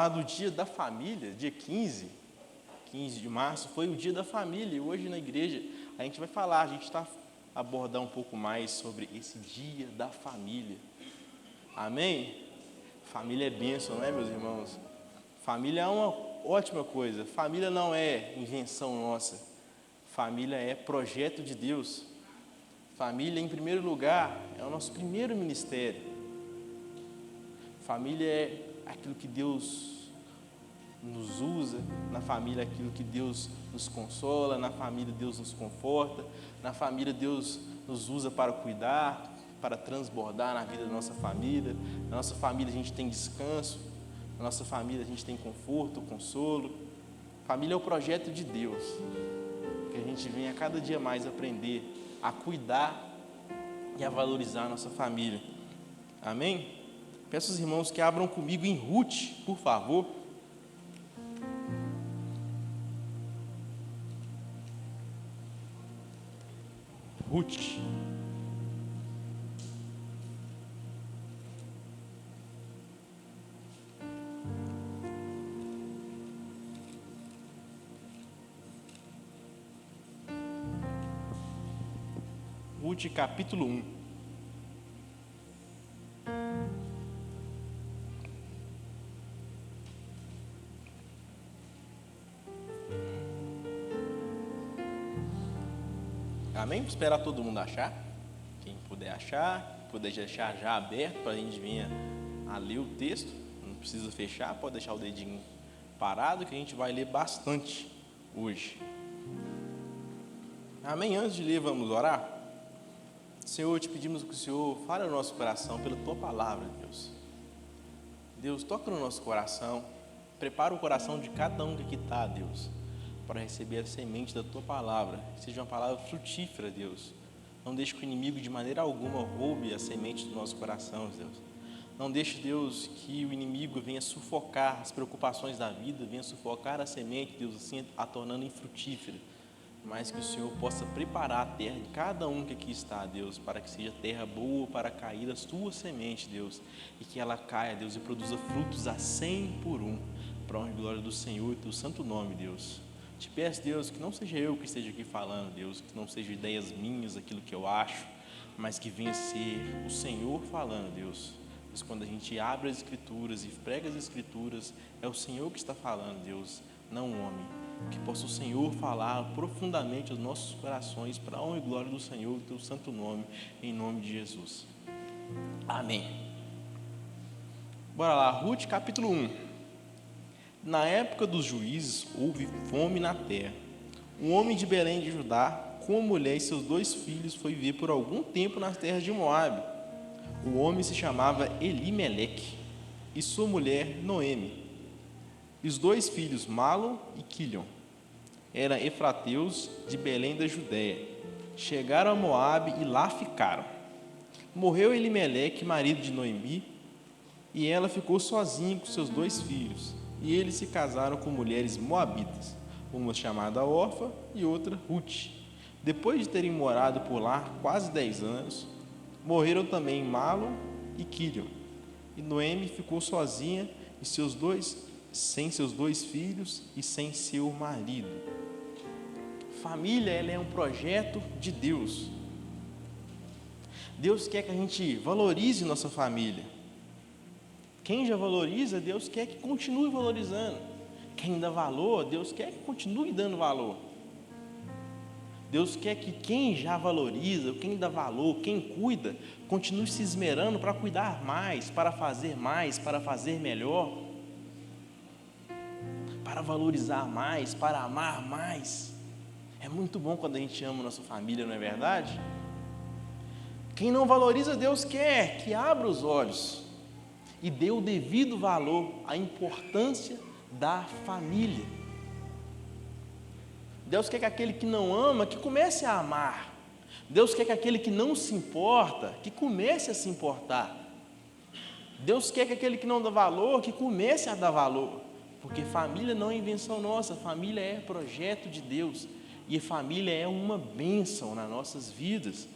Do Dia da Família, dia 15 de março, foi o Dia da Família. E hoje na igreja a gente vai falar, a gente está abordar um pouco mais sobre esse Dia da Família. Amém? Família é bênção, não é, meus irmãos? Família é uma ótima coisa. Família não é invenção nossa. Família é projeto de Deus. Família, em primeiro lugar, é o nosso primeiro ministério. Família é aquilo que Deus nos usa, na família aquilo que Deus nos consola, na família Deus nos conforta, na família Deus nos usa para cuidar, para transbordar na vida da nossa família. Na nossa família a gente tem descanso, na nossa família a gente tem conforto, consolo. Família é o projeto de Deus, que a gente vem a cada dia mais aprender a cuidar e a valorizar a nossa família. Amém? Peço aos irmãos que abram comigo em Ruth, por favor. Ruth. Ruth, capítulo 1. Amém? Vou esperar todo mundo achar. Quem puder achar, puder deixar já aberto para a gente vir a ler o texto. Não precisa fechar, pode deixar o dedinho parado que a gente vai ler bastante hoje. Amém? Antes de ler, vamos orar? Senhor, te pedimos que o Senhor fale no nosso coração pela Tua palavra, Deus. Deus, toca no nosso coração, prepara o coração de cada um que aqui está, Deus, para receber a semente da Tua palavra, que seja uma palavra frutífera, Deus. Não deixe que o inimigo de maneira alguma roube a semente do nosso coração, Deus. Não deixe, Deus, que o inimigo venha sufocar as preocupações da vida, venha sufocar a semente, Deus, assim a tornando infrutífera. Mas que o Senhor possa preparar a terra de cada um que aqui está, Deus, para que seja terra boa para cair as Tuas sementes, Deus, e que ela caia, Deus, e produza frutos a 100 por 1, para a honra e glória do Senhor e Teu santo nome, Deus. Te peço, Deus, que não seja eu que esteja aqui falando, Deus, que não sejam ideias minhas, aquilo que eu acho, mas que venha ser o Senhor falando, Deus. Pois quando a gente abre as Escrituras e prega as Escrituras, é o Senhor que está falando, Deus, não o homem. Que possa o Senhor falar profundamente aos nossos corações, para a honra e glória do Senhor e do Teu santo nome, em nome de Jesus. Amém. Bora lá, Ruth capítulo 1. Na época dos juízes, houve fome na terra. Um homem de Belém de Judá, com a mulher e seus 2 filhos, foi viver por algum tempo nas terras de Moabe. O homem se chamava Elimeleque, e sua mulher Noemi. E os 2 filhos, Malom e Quilion, eram efrateus de Belém da Judéia. Chegaram a Moabe e lá ficaram. Morreu Elimeleque, marido de Noemi, e ela ficou sozinha com seus 2 filhos. E eles se casaram com mulheres moabitas, uma chamada Orfa e outra Ruth. Depois de terem morado por lá quase 10 anos, morreram também Malom e Quilion. E Noemi ficou sozinha e sem seus 2 filhos e sem seu marido. Família, ela é um projeto de Deus. Deus quer que a gente valorize nossa família. Quem já valoriza, Deus quer que continue valorizando. Quem dá valor, Deus quer que continue dando valor. Deus quer que quem já valoriza, quem dá valor, quem cuida, continue se esmerando para cuidar mais, para fazer melhor, para valorizar mais, para amar mais. É muito bom quando a gente ama a nossa família, não é verdade? Quem não valoriza, Deus quer que abra os olhos e dê o devido valor à importância da família. Deus quer que aquele que não ama, que comece a amar. Deus quer que aquele que não se importa, que comece a se importar. Deus quer que aquele que não dá valor, que comece a dar valor. Porque família não é invenção nossa, família é projeto de Deus. E família é uma bênção nas nossas vidas.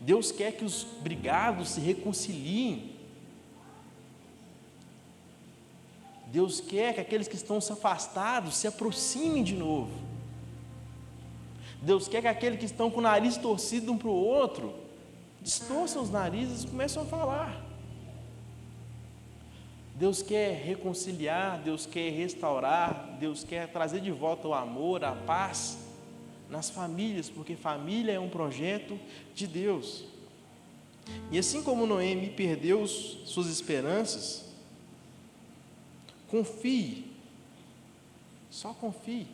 Deus quer que os brigados se reconciliem. Deus quer que aqueles que estão se afastados se aproximem de novo. Deus quer que aqueles que estão com o nariz torcido um para o outro distorçam os narizes e começam a falar. Deus quer reconciliar, Deus quer restaurar, Deus quer trazer de volta o amor, a paz nas famílias, porque família é um projeto de Deus. E assim como Noemi perdeu suas esperanças, confie, só confie.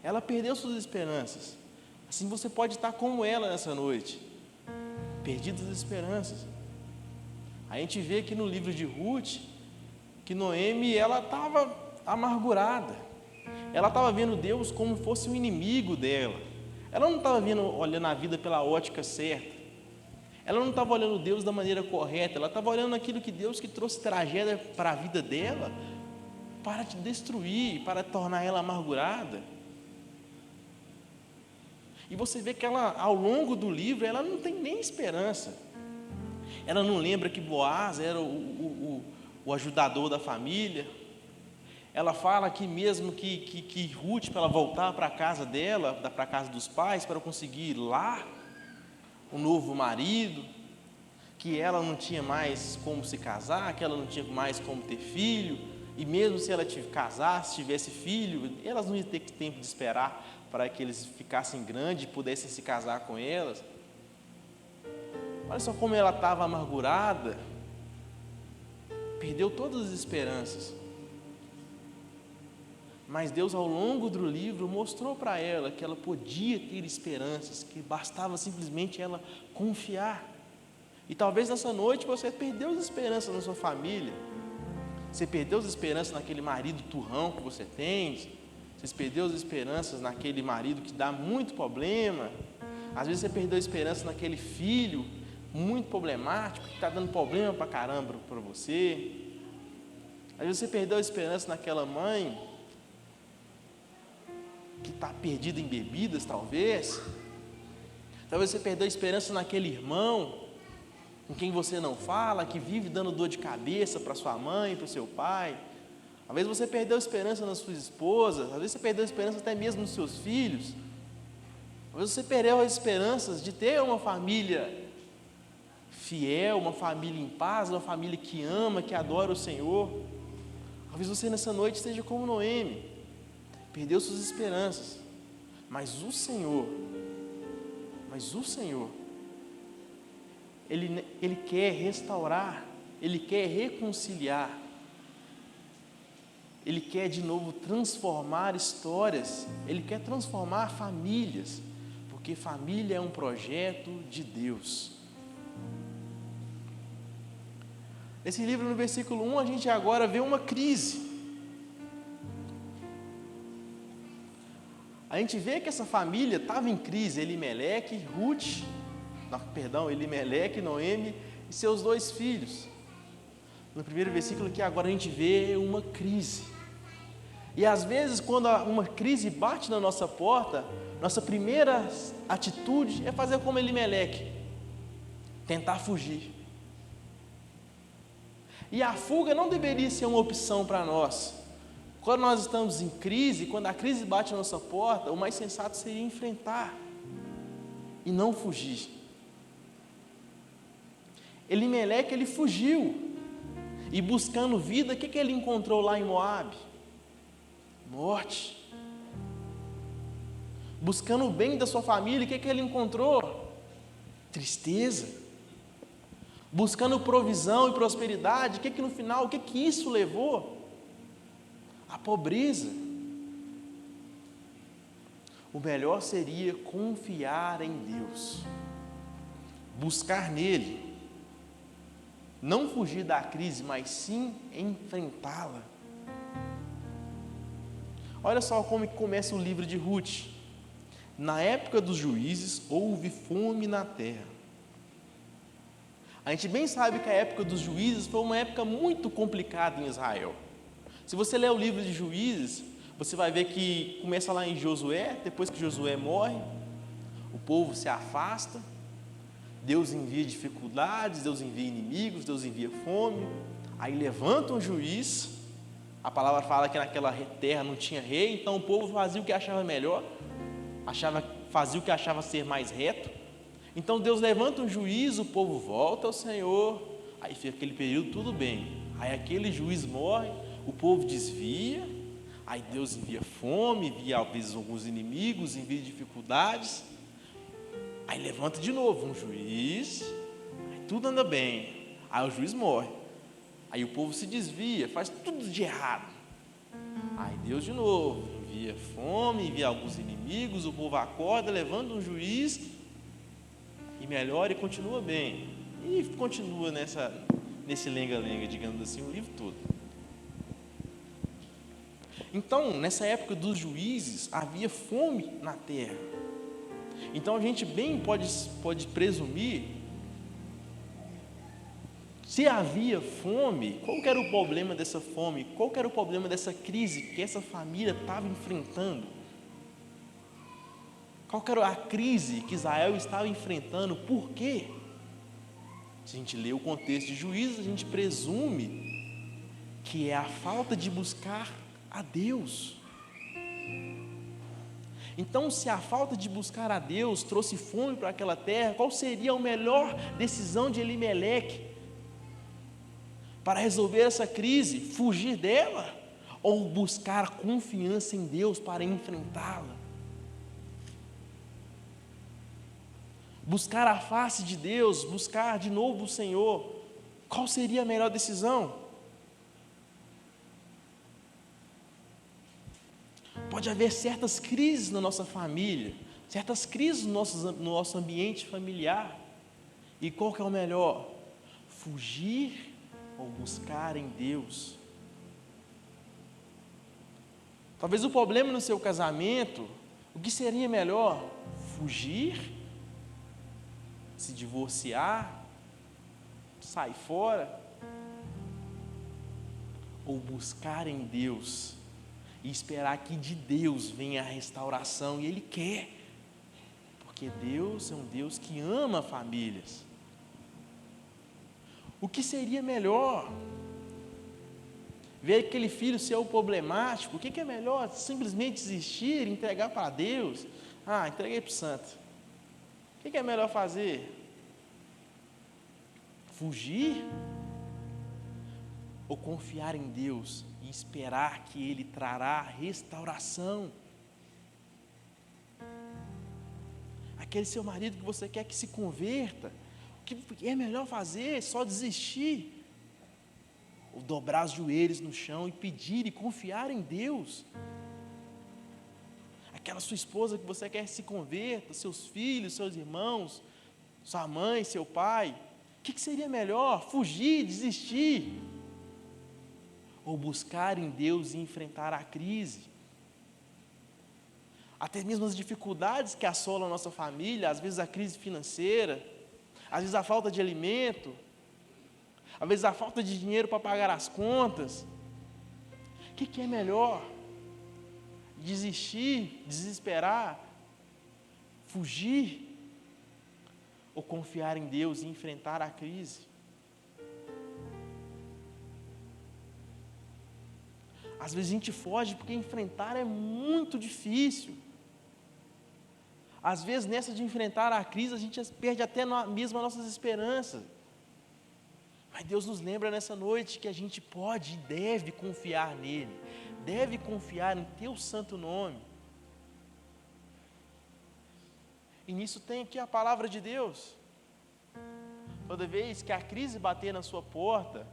Ela perdeu suas esperanças, assim você pode estar como ela nessa noite, perdido as esperanças. A gente vê aqui no livro de Ruth, que Noemi, ela estava amargurada, ela estava vendo Deus como fosse um inimigo dela, ela não estava olhando a vida pela ótica certa, ela não estava olhando Deus da maneira correta, ela estava olhando aquilo que Deus que trouxe tragédia para a vida dela, para te destruir, para tornar ela amargurada. E você vê que ela, ao longo do livro, ela não tem nem esperança, ela não lembra que Boaz era o ajudador da família. Ela fala que mesmo que Ruth, para ela voltar para a casa dela, para a casa dos pais, para conseguir lá um novo marido, que ela não tinha mais como se casar, que ela não tinha mais como ter filho, e mesmo se ela casasse, tivesse filho, elas não iam ter tempo de esperar para que eles ficassem grandes e pudessem se casar com elas. Olha só como ela estava amargurada, perdeu todas as esperanças. Mas Deus, ao longo do livro, mostrou para ela que ela podia ter esperanças, que bastava simplesmente ela confiar. E talvez nessa noite você perdeu as esperanças na sua família, você perdeu as esperanças naquele marido turrão que você tem, você perdeu as esperanças naquele marido que dá muito problema, às vezes você perdeu a esperança naquele filho muito problemático, que está dando problema para caramba para você, às vezes você perdeu a esperança naquela mãe que está perdida em bebidas, talvez você perdeu a esperança naquele irmão com quem você não fala, que vive dando dor de cabeça para sua mãe, para o seu pai. Às vezes você perdeu a esperança nas suas esposas, às vezes você perdeu a esperança até mesmo nos seus filhos, às vezes você perdeu as esperanças de ter uma família fiel, uma família em paz, uma família que ama, que adora o Senhor. Talvez você nessa noite esteja como Noemi, perdeu suas esperanças, mas o Senhor, Ele quer restaurar, Ele quer reconciliar, Ele quer de novo transformar histórias, Ele quer transformar famílias, porque família é um projeto de Deus. Nesse livro, no versículo 1, a gente agora vê uma crise. A gente vê que essa família estava em crise, Elimeleque, Noemi e seus 2 filhos. No primeiro versículo aqui, agora a gente vê uma crise. E às vezes, quando uma crise bate na nossa porta, nossa primeira atitude é fazer como Elimeleque, tentar fugir. E a fuga não deveria ser uma opção para nós. Quando nós estamos em crise, quando a crise bate na nossa porta, o mais sensato seria enfrentar e não fugir. Elimeleque, ele fugiu, e buscando vida, o que ele encontrou lá em Moabe? Morte. Buscando o bem da sua família, o que ele encontrou? Tristeza. Buscando provisão e prosperidade, no final, o que isso levou? A pobreza. O melhor seria confiar em Deus, buscar nele, não fugir da crise, mas sim enfrentá-la. Olha só como começa o livro de Ruth. Na época dos juízes, houve fome na terra. A gente bem sabe que a época dos juízes foi uma época muito complicada em Israel. Se você ler o livro de Juízes, você vai ver que começa lá em Josué. Depois que Josué morre, o povo se afasta, Deus envia dificuldades, Deus envia inimigos, Deus envia fome, aí levanta um juiz A palavra fala que naquela terra não tinha rei, então o povo fazia o que achava melhor, fazia o que achava ser mais reto. Então Deus levanta um juiz, o povo volta ao Senhor, aí fica aquele período tudo bem. Aí aquele juiz morre, o povo desvia, aí Deus envia fome, envia às vezes alguns inimigos, envia dificuldades. Aí levanta de novo um juiz, aí tudo anda bem, aí o juiz morre, aí o povo se desvia, faz tudo de errado. Aí Deus de novo envia fome, envia alguns inimigos, o povo acorda, levanta um juiz e melhora e continua bem. E continua nesse lenga-lenga, digamos assim, o livro todo. Então, nessa época dos juízes, havia fome na terra. Então a gente bem pode presumir, se havia fome, qual que era o problema dessa fome? Qual que era o problema dessa crise que essa família estava enfrentando? Qual que era a crise que Israel estava enfrentando? Por quê? Se a gente lê o contexto de Juízes, a gente presume que é a falta de buscar a Deus. Então, se a falta de buscar a Deus trouxe fome para aquela terra, qual seria a melhor decisão de Elimeleque para resolver essa crise? Fugir dela ou buscar confiança em Deus para enfrentá-la? Buscar a face de Deus, buscar de novo o Senhor, qual seria a melhor decisão? Pode haver certas crises na nossa família, certas crises no nosso ambiente familiar. E qual que é o melhor? Fugir ou buscar em Deus? Talvez o problema no seu casamento, o que seria melhor? Fugir? Se divorciar? Sair fora? Ou buscar em Deus? E esperar que de Deus venha a restauração, e Ele quer, porque Deus é um Deus que ama famílias. O que seria melhor? Ver aquele filho seu problemático, o que é melhor? Simplesmente desistir, entregar para Deus? Entreguei para o santo. O que é melhor fazer? Fugir? Ou confiar em Deus e esperar que Ele trará restauração? Aquele seu marido que você quer que se converta, o que é melhor fazer? Só desistir? Ou dobrar os joelhos no chão e pedir e confiar em Deus? Aquela sua esposa que você quer que se converta, seus filhos, seus irmãos, sua mãe, seu pai, o que seria melhor? Fugir, desistir? Ou buscar em Deus e enfrentar a crise? Até mesmo as dificuldades que assolam a nossa família, às vezes a crise financeira, às vezes a falta de alimento, às vezes a falta de dinheiro para pagar as contas. O que é melhor? Desistir, desesperar, fugir? Ou confiar em Deus e enfrentar a crise? Às vezes a gente foge porque enfrentar é muito difícil. Às vezes nessa de enfrentar a crise a gente perde até mesmo as nossas esperanças. Mas Deus nos lembra nessa noite que a gente pode e deve confiar nele. Deve confiar em teu santo nome. E nisso tem aqui a palavra de Deus. Toda vez que a crise bater na sua porta,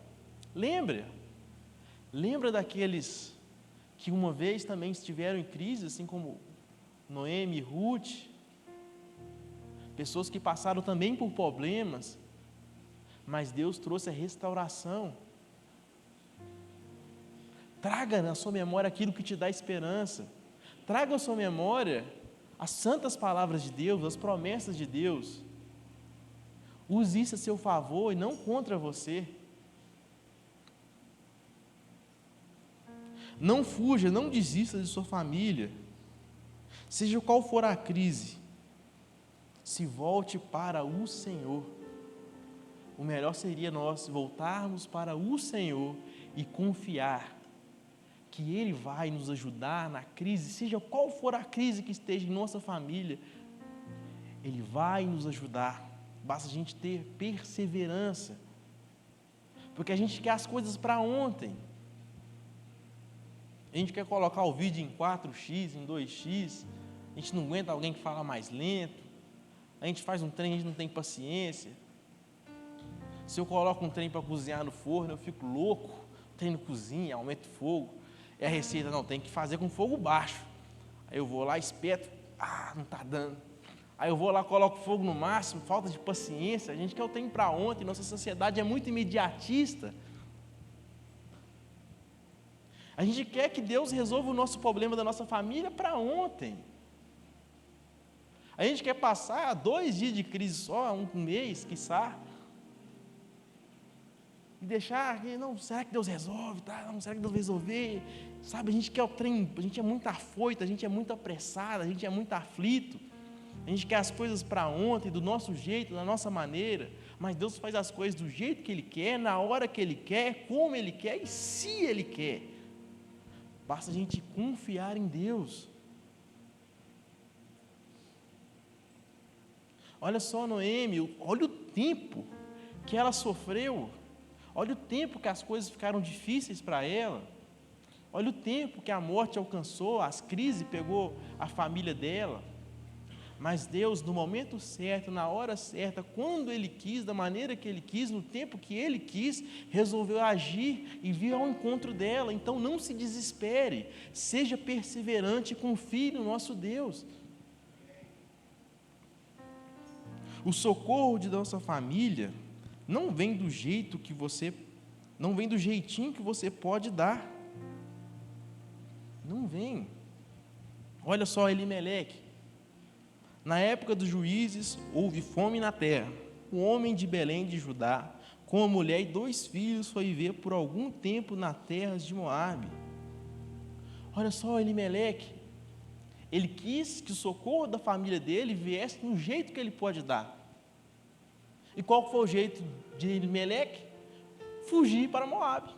lembra daqueles que uma vez também estiveram em crise, assim como Noemi e Ruth, pessoas que passaram também por problemas, mas Deus trouxe a restauração. Traga na sua memória aquilo que te dá esperança, traga à sua memória as santas palavras de Deus, as promessas de Deus. Use isso a seu favor e não contra você. Não fuja, não desista de sua família. Seja qual for a crise, se volte para o Senhor. O melhor seria nós voltarmos para o Senhor e confiar que Ele vai nos ajudar na crise, seja qual for a crise que esteja em nossa família, Ele vai nos ajudar. Basta a gente ter perseverança, porque a gente quer as coisas para ontem. A gente quer colocar o vídeo em 4x, em 2x, a gente não aguenta alguém que fala mais lento, a gente faz um trem, a gente não tem paciência. Se eu coloco um trem para cozinhar no forno, eu fico louco, o trem não cozinha, aumenta o fogo, e a receita não, tem que fazer com fogo baixo. Aí eu vou lá, espeto, não está dando. Aí eu vou lá, coloco fogo no máximo, falta de paciência, a gente quer o trem para ontem, nossa sociedade é muito imediatista. A gente quer que Deus resolva o nosso problema da nossa família para ontem. A gente quer passar 2 dias de crise só, um mês, quiçá, e deixar, não, será que Deus resolve? Tá? Não, será que Deus vai resolver? Sabe, a gente quer o trem, a gente é muito afoito, a gente é muito apressado, a gente é muito aflito, a gente quer as coisas para ontem, do nosso jeito, da nossa maneira, mas Deus faz as coisas do jeito que Ele quer, na hora que Ele quer, como Ele quer e se Ele quer. Basta a gente confiar em Deus. Olha só Noemi, olha o tempo que ela sofreu, olha o tempo que as coisas ficaram difíceis para ela, olha o tempo que a morte alcançou, as crises pegou a família dela, mas Deus, no momento certo, na hora certa, quando Ele quis, da maneira que Ele quis, no tempo que Ele quis, resolveu agir e vir ao encontro dela. Então não se desespere, seja perseverante e confie no nosso Deus. O socorro de nossa família não vem do jeitinho que você pode dar. Não vem. Olha só Elimeleque. Na época dos juízes, houve fome na terra. Um homem de Belém de Judá, com a mulher e 2 filhos, foi viver por algum tempo nas terras de Moabe. Olha só Elimeleque. Ele quis que o socorro da família dele viesse no jeito que ele pode dar. E qual foi o jeito de Elimeleque? Fugir para Moabe.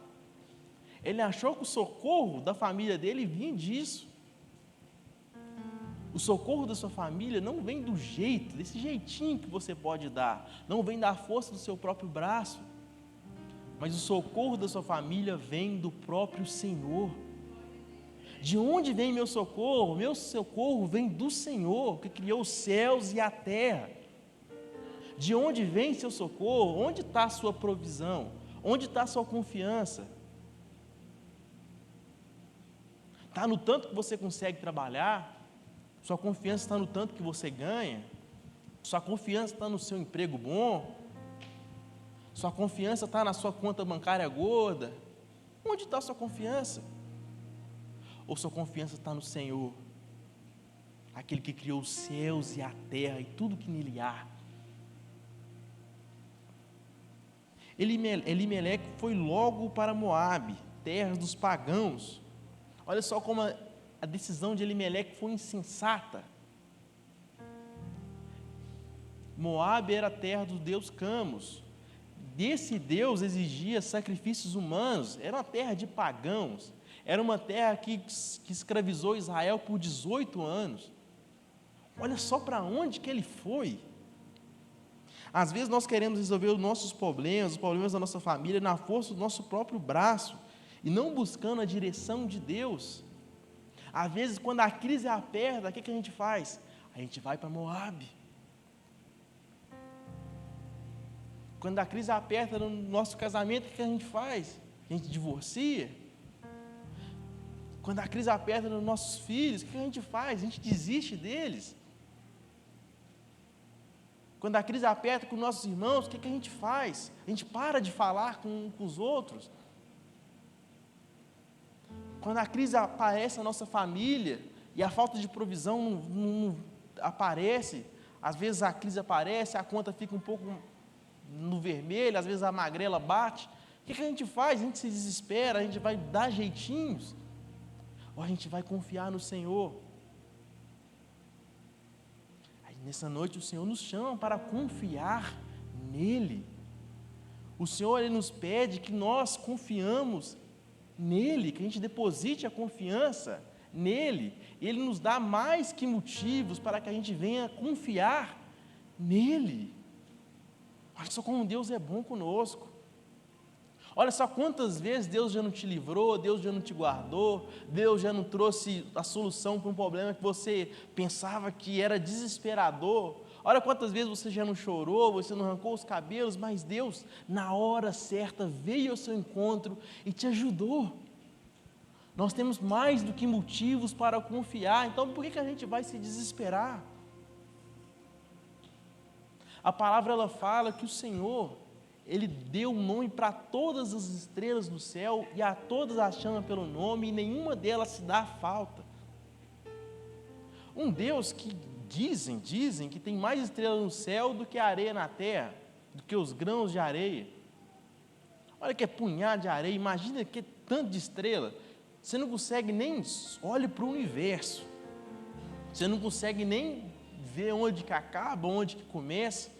Ele achou que o socorro da família dele vinha disso. O socorro da sua família não vem do jeito, desse jeitinho que você pode dar, não vem da força do seu próprio braço, mas o socorro da sua família vem do próprio Senhor. De onde vem meu socorro? Meu socorro vem do Senhor, que criou os céus e a terra. De onde vem seu socorro? Onde está a sua provisão? Onde está a sua confiança? Está no tanto que você consegue trabalhar? Sua confiança está no tanto que você ganha? Sua confiança está no seu emprego bom? Sua confiança está na sua conta bancária gorda? Onde está a sua confiança? Ou sua confiança está no Senhor, aquele que criou os céus e a terra e tudo que nele há? Elimeleque foi logo para Moabe, terras dos pagãos. Olha só como a decisão de Elimeleque foi insensata. Moabe era a terra do deus Camus. Desse deus exigia sacrifícios humanos, era uma terra de pagãos. Era uma terra que escravizou Israel por 18 anos. Olha só para onde que ele foi. Às vezes nós queremos resolver os nossos problemas, os problemas da nossa família, na força do nosso próprio braço, e não buscando a direção de Deus. Às vezes, quando a crise aperta, o que a gente faz? A gente vai para Moabe. Quando a crise aperta no nosso casamento, o que a gente faz? A gente divorcia. Quando a crise aperta nos nossos filhos, o que a gente faz? A gente desiste deles. Quando a crise aperta com nossos irmãos, o que a gente faz? A gente para de falar com os outros. Quando a crise aparece na nossa família e a falta de provisão não aparece, às vezes a crise aparece, a conta fica um pouco no vermelho, às vezes a magrela bate, o que a gente faz? A gente se desespera, a gente vai dar jeitinhos, ou a gente vai confiar no Senhor? Aí, nessa noite o Senhor nos chama para confiar nele. O Senhor, Ele nos pede que nós confiamos nele, que a gente deposite a confiança nele. Ele nos dá mais que motivos para que a gente venha confiar nele. Olha só como Deus é bom conosco. Olha só quantas vezes Deus já não te livrou, Deus já não te guardou, Deus já não trouxe a solução para um problema que você pensava que era desesperador. Olha quantas vezes você já não chorou, você não arrancou os cabelos, mas Deus, na hora certa, veio ao seu encontro e te ajudou. Nós temos mais do que motivos para confiar, então por que a gente vai se desesperar? A palavra ela fala que o Senhor, Ele deu um nome para todas as estrelas do céu e a todas as chama pelo nome e nenhuma delas se dá falta. Um Deus que dizem que tem mais estrelas no céu do que a areia na terra, do que os grãos de areia. Olha que é punhado de areia, imagina que tanto de estrela, você não consegue nem, olhe para o universo, você não consegue nem ver onde que acaba, onde que começa,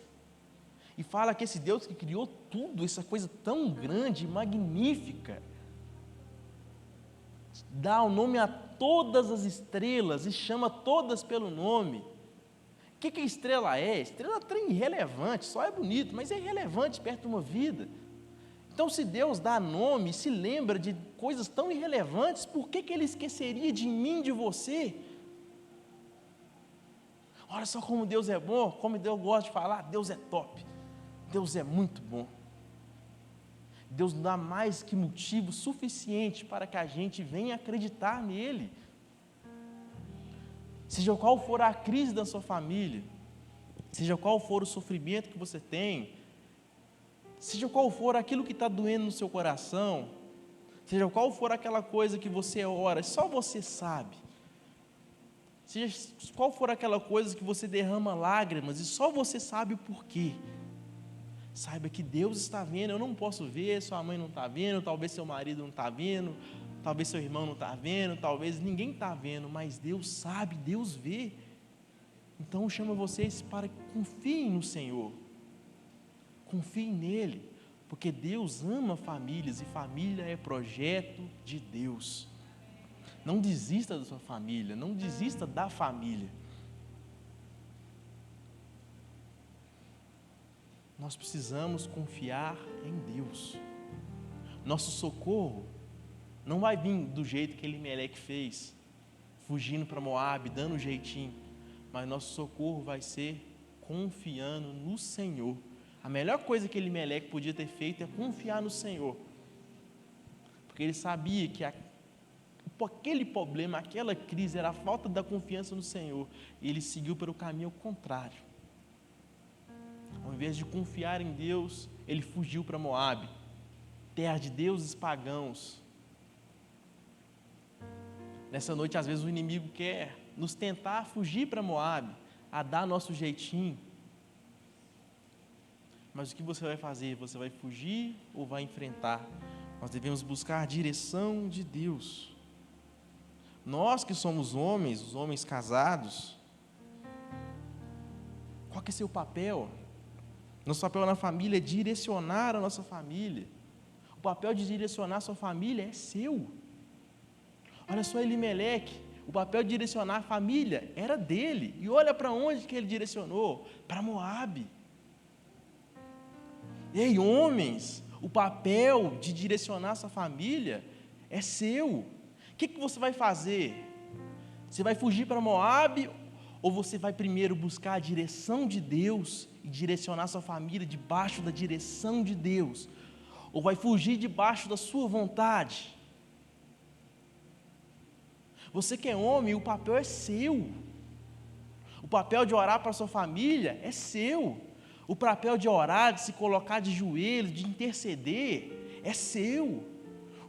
e fala que esse Deus que criou tudo, essa coisa tão grande, magnífica, dá o nome a todas as estrelas e chama todas pelo nome. O que a estrela é? Estrela é um trem irrelevante, só é bonito, mas é irrelevante perto de uma vida. Então, se Deus dá nome, se lembra de coisas tão irrelevantes, por que Ele esqueceria de mim, de você? Olha só como Deus é bom, como Deus gosta de falar, Deus é top, Deus é muito bom. Deus dá mais que motivo suficiente para que a gente venha acreditar nele. Seja qual for a crise da sua família, seja qual for o sofrimento que você tem, seja qual for aquilo que está doendo no seu coração, seja qual for aquela coisa que você ora, só você sabe, seja qual for aquela coisa que você derrama lágrimas e só você sabe o porquê, saiba que Deus está vendo. Eu não posso ver, sua mãe não está vendo, talvez seu marido não está vendo, talvez seu irmão não está vendo, talvez ninguém está vendo, mas Deus sabe, Deus vê. Então chama vocês para que confiem no Senhor, confiem nele, porque Deus ama famílias e família é projeto de Deus. Não desista da sua família, não desista da família. Nós precisamos confiar em Deus. Nosso socorro não vai vir do jeito que Elimeleque fez, fugindo para Moabe, dando um jeitinho, mas nosso socorro vai ser confiando no Senhor. A melhor coisa que Elimeleque podia ter feito é confiar no Senhor, porque ele sabia que aquele problema, aquela crise era a falta da confiança no Senhor, e ele seguiu pelo caminho contrário. Ao invés de confiar em Deus, ele fugiu para Moabe, terra de deuses pagãos. Nessa noite, às vezes, o inimigo quer nos tentar fugir para Moabe, a dar nosso jeitinho. Mas o que você vai fazer? Você vai fugir ou vai enfrentar? Nós devemos buscar a direção de Deus. Nós que somos homens, os homens casados, qual que é seu papel? Nosso papel na família é direcionar a nossa família. O papel de direcionar a sua família é seu. Olha só Elimeleque, o papel de direcionar a família era dele. E olha para onde que ele direcionou? Para Moabe. Ei, homens, o papel de direcionar a sua família é seu. O que você vai fazer? Você vai fugir para Moabe ou você vai primeiro buscar a direção de Deus e direcionar a sua família debaixo da direção de Deus? Ou vai fugir debaixo da sua vontade? Você que é homem, o papel é seu. O papel de orar para a sua família é seu. O papel de orar, de se colocar de joelhos, de interceder, é seu.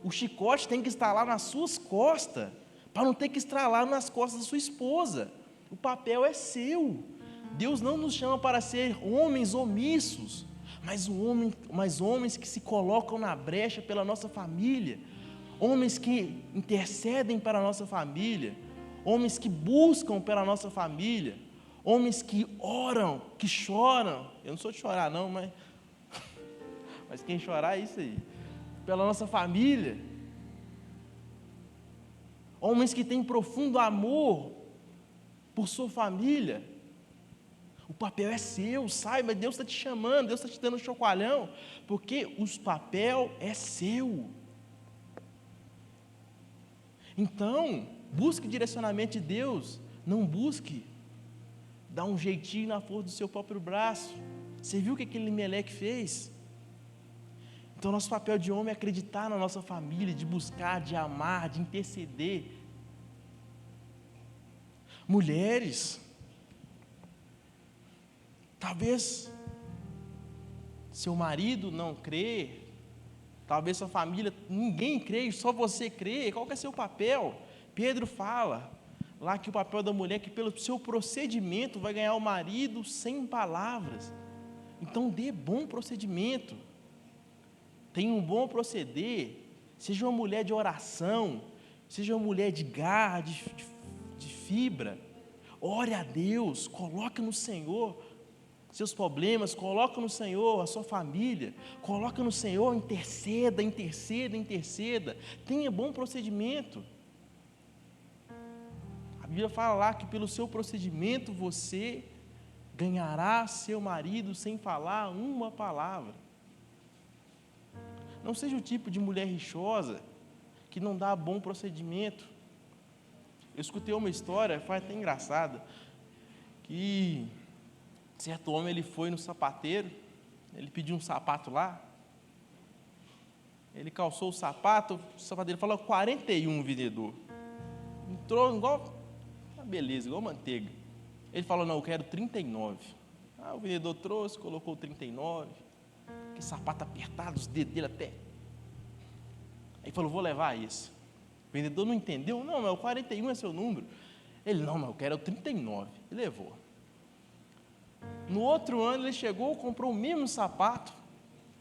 O chicote tem que estar lá nas suas costas, para não ter que estralar nas costas da sua esposa. O papel é seu. Deus não nos chama para ser homens omissos, mas homens que se colocam na brecha pela nossa família, homens que intercedem para a nossa família, homens que buscam pela nossa família, homens que oram, que choram. Eu não sou de chorar não, mas quem chorar é isso aí, pela nossa família. homens que têm profundo amor por sua família. O papel é seu, saiba, Deus está te chamando, Deus está te dando um chacoalhão, porque o papel é seu. Então, busque direcionamento de Deus, não busque dar um jeitinho na força do seu próprio braço. Você viu o que aquele Elimeleque fez? Então, nosso papel de homem é acreditar na nossa família, de buscar, de amar, de interceder. Mulheres, talvez seu marido não crê, talvez sua família, ninguém crê, só você crê. Qual que é seu papel? Pedro fala lá que o papel da mulher é que pelo seu procedimento vai ganhar o marido sem palavras. Então dê bom procedimento, tenha um bom proceder, seja uma mulher de oração, seja uma mulher de garra, de fibra. Ore a Deus, coloque no Senhor seus problemas, coloca no Senhor a sua família, coloca no Senhor, interceda, interceda, interceda, tenha bom procedimento. A Bíblia fala lá que pelo seu procedimento você ganhará seu marido sem falar uma palavra. Não seja o tipo de mulher rixosa que não dá bom procedimento. Eu escutei uma história, foi até engraçada, que certo homem, ele foi no sapateiro, ele pediu um sapato lá, ele calçou o sapato, o sapateiro falou 41, vendedor. Entrou igual, beleza, igual manteiga. Ele falou, não, eu quero 39. O vendedor trouxe, colocou 39, que sapato apertado, os dedos dele até. Aí falou, vou levar esse. O vendedor não entendeu, não, mas o 41 é seu número. Ele, não, mas eu quero o 39. E levou. No outro ano ele chegou, comprou o mesmo sapato.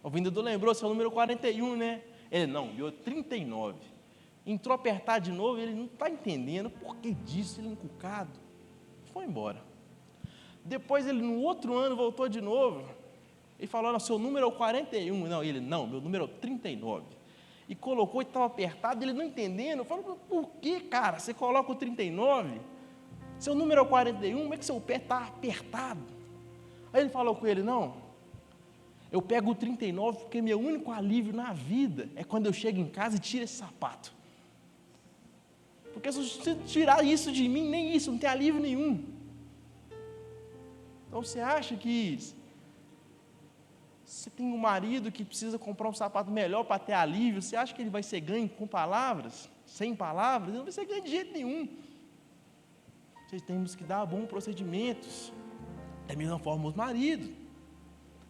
O vendedor lembrou, seu número 41, né? Ele, não, deu 39. Entrou a apertar de novo, ele não está entendendo por que disso, ele encucado. Foi embora. Depois ele, no outro ano, voltou de novo. E falou, seu número é o 41. Não, ele, não, meu número é o 39. E colocou e estava apertado, ele não entendendo. Falou, por que, cara? Você coloca o 39? Seu número é o 41, como é que seu pé está apertado? Aí ele falou com ele, não, eu pego o 39 porque meu único alívio na vida é quando eu chego em casa e tiro esse sapato. Porque se você tirar isso de mim, nem isso, não tem alívio nenhum. Então você acha que você tem um marido que precisa comprar um sapato melhor para ter alívio, você acha que ele vai ser ganho com palavras, sem palavras? Ele não vai ser ganho de jeito nenhum. Vocês temos que dar bons procedimentos. Da mesma forma os maridos,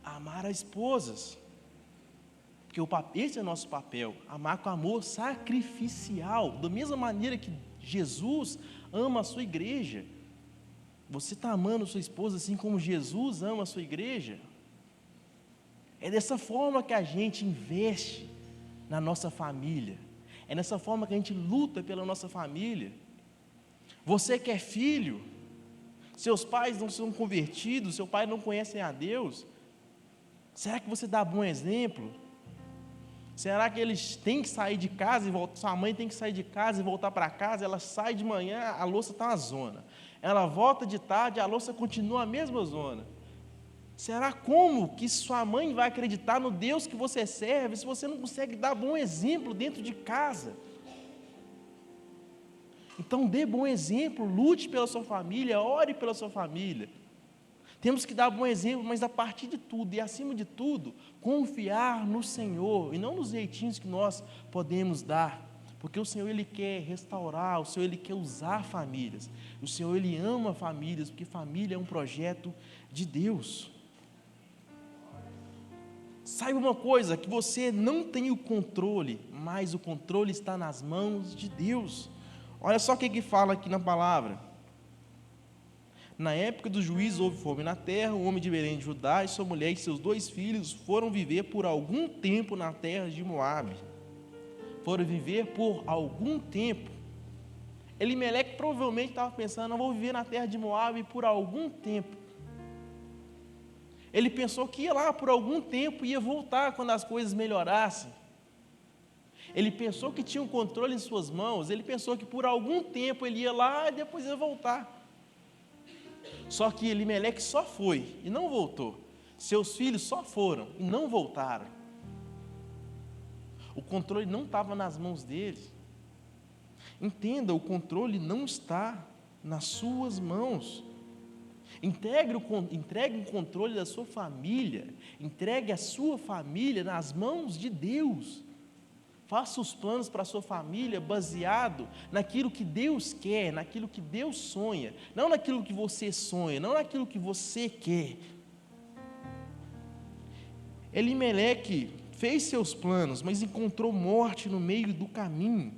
amar as esposas, porque esse é o nosso papel, amar com amor sacrificial, da mesma maneira que Jesus ama a sua igreja. Você está amando a sua esposa assim como Jesus ama a sua igreja? É dessa forma que a gente investe na nossa família, é dessa forma que a gente luta pela nossa família. Você que é filho, seus pais não são convertidos, seu pai não conhece a Deus, será que você dá bom exemplo? Será que eles têm que sair de casa e voltar? Sua mãe tem que sair de casa e voltar para casa, ela sai de manhã, a louça está na zona, ela volta de tarde, a louça continua a mesma zona. Será como que sua mãe vai acreditar no Deus que você serve, se você não consegue dar bom exemplo dentro de casa? Então dê bom exemplo, lute pela sua família, ore pela sua família. Temos que dar bom exemplo, mas a partir de tudo, e acima de tudo, confiar no Senhor, e não nos jeitinhos que nós podemos dar, porque o Senhor, Ele quer restaurar, o Senhor, Ele quer usar famílias, o Senhor, Ele ama famílias, porque família é um projeto de Deus. Saiba uma coisa, que você não tem o controle, mas o controle está nas mãos de Deus. Olha só o que fala aqui na palavra. Na época do juízo houve fome na terra, o homem de Belém de Judá e sua mulher e seus 2 filhos foram viver por algum tempo na terra de Moabe. Foram viver por algum tempo. Elimeleque provavelmente estava pensando, eu vou viver na terra de Moabe por algum tempo. Ele pensou que ia lá por algum tempo e ia voltar quando as coisas melhorassem. Ele pensou que tinha um controle em suas mãos, ele pensou que por algum tempo ele ia lá e depois ia voltar. Só que Elimeleque só foi e não voltou. Seus filhos só foram e não voltaram. O controle não estava nas mãos dele. Entenda, o controle não está nas suas mãos. Entregue o controle da sua família, entregue a sua família nas mãos de Deus. Faça os planos para a sua família baseado naquilo que Deus quer, naquilo que Deus sonha, não naquilo que você sonha, não naquilo que você quer. Elimeleque fez seus planos, mas encontrou morte no meio do caminho.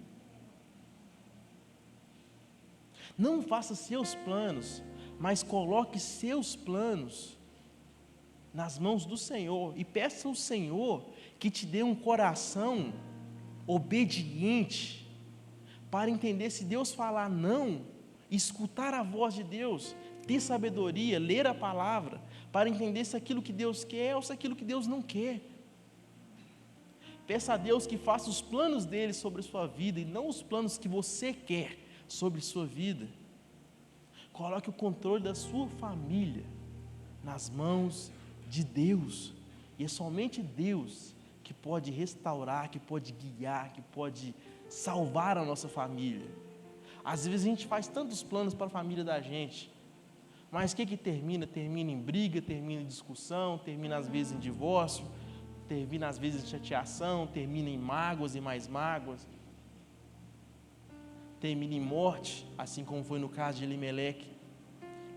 Não faça seus planos, mas coloque seus planos nas mãos do Senhor e peça ao Senhor que te dê um coração obediente para entender se Deus falar não, escutar a voz de Deus, ter sabedoria, ler a palavra, para entender se aquilo que Deus quer ou se aquilo que Deus não quer. Peça a Deus que faça os planos dele sobre a sua vida e não os planos que você quer sobre a sua vida. Coloque o controle da sua família nas mãos de Deus, e é somente Deus que pode restaurar, que pode guiar, que pode salvar a nossa família. Às vezes a gente faz tantos planos para a família da gente, mas o que termina? Termina em briga, termina em discussão, termina às vezes em divórcio, termina às vezes em chateação, termina em mágoas e mais mágoas, termina em morte, assim como foi no caso de Elimeleque.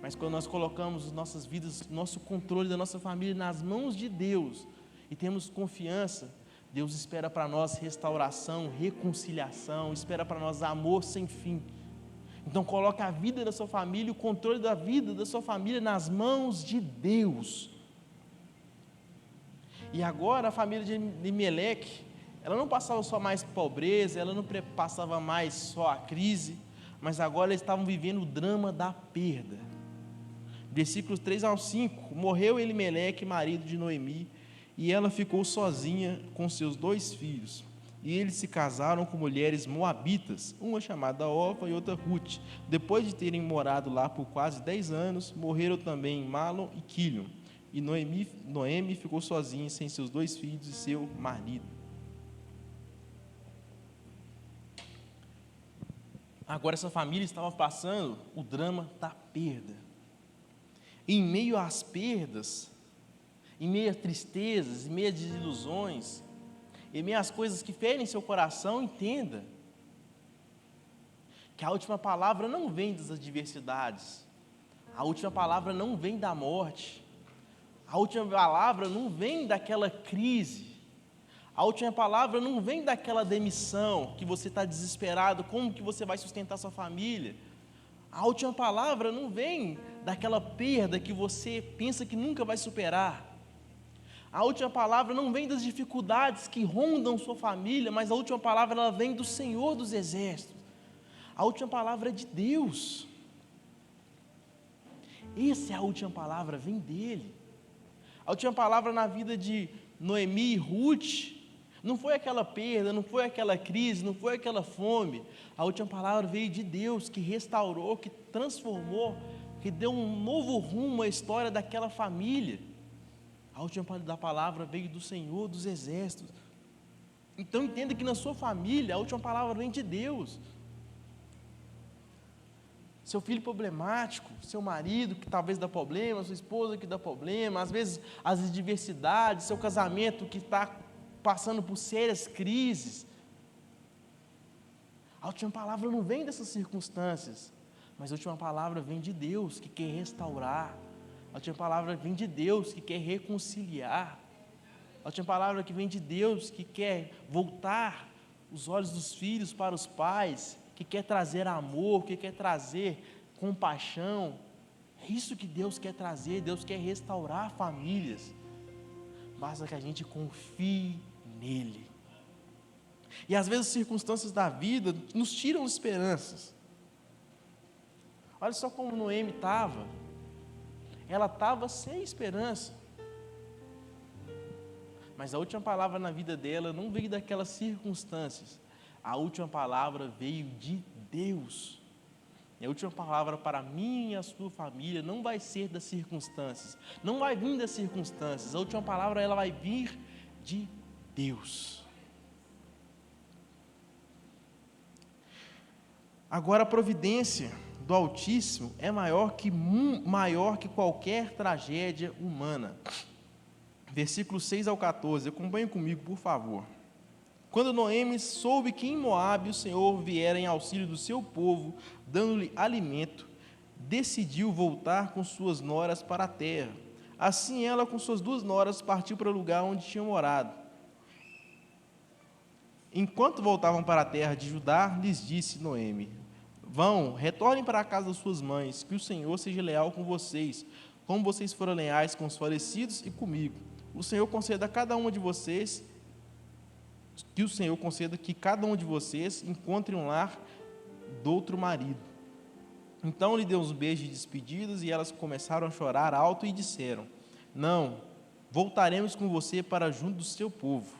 Mas quando nós colocamos nossas vidas, nosso controle da nossa família nas mãos de Deus, e temos confiança, Deus espera para nós restauração, reconciliação, espera para nós amor sem fim. Então coloque a vida da sua família, o controle da vida da sua família nas mãos de Deus. E agora a família de Elimeleque, ela não passava só mais pobreza, ela não passava mais só a crise, mas agora eles estavam vivendo o drama da perda. Versículos 3 ao 5, morreu Elimeleque, marido de Noemi, e ela ficou sozinha com seus 2 filhos. E eles se casaram com mulheres moabitas, uma chamada Orfa e outra Ruth. Depois de terem morado lá por quase 10 anos, morreram também Malom e Quilion. E Noemi ficou sozinha, sem seus 2 filhos e seu marido. Agora essa família estava passando o drama da perda. Em meio às perdas, em meio a tristezas, em meio a desilusões, em meio às coisas que ferem seu coração, entenda que a última palavra não vem das adversidades, a última palavra não vem da morte, a última palavra não vem daquela crise, a última palavra não vem daquela demissão que você está desesperado, como que você vai sustentar sua família. A última palavra não vem daquela perda que você pensa que nunca vai superar. A última palavra não vem das dificuldades que rondam sua família, mas a última palavra ela vem do Senhor dos Exércitos. A última palavra é de Deus. Essa é a última palavra, vem dele. A última palavra na vida de Noemi e Ruth não foi aquela perda, não foi aquela crise, não foi aquela fome. A última palavra veio de Deus, que restaurou, que transformou, que deu um novo rumo à história daquela família. A última palavra veio do Senhor dos Exércitos. Então entenda que na sua família a última palavra vem de Deus. Seu filho problemático, seu marido que talvez dá problema, sua esposa que dá problema, às vezes as adversidades, seu casamento que está passando por sérias crises. A última palavra não vem dessas circunstâncias, mas a última palavra vem de Deus que quer restaurar. A última palavra vem de Deus que quer reconciliar. A última palavra que vem de Deus que quer voltar os olhos dos filhos para os pais, que quer trazer amor, que quer trazer compaixão. É isso que Deus quer trazer. Deus quer restaurar famílias. Basta que a gente confie nele. E às vezes as circunstâncias da vida nos tiram esperanças. Olha só como Noemi estava. Ela estava sem esperança. Mas a última palavra na vida dela não veio daquelas circunstâncias. A última palavra veio de Deus. E a última palavra para mim e a sua família não vai ser das circunstâncias. Não vai vir das circunstâncias. A última palavra ela vai vir de Deus. Agora a providência do Altíssimo é maior que qualquer tragédia humana. Versículos 6 ao 14, acompanhe comigo, por favor. Quando Noemi soube que em Moabe o Senhor viera em auxílio do seu povo, dando-lhe alimento, decidiu voltar com suas noras para a terra. Assim ela, com suas 2 noras, partiu para o lugar onde tinham morado. Enquanto voltavam para a terra de Judá, lhes disse Noemi: vão, retornem para a casa das suas mães, que o Senhor seja leal com vocês, como vocês foram leais com os falecidos e comigo. O Senhor conceda a cada uma de vocês, que o Senhor conceda que cada um de vocês encontre um lar do outro marido. Então lhe deu uns beijos de despedidas e elas começaram a chorar alto e disseram: não, voltaremos com você para junto do seu povo.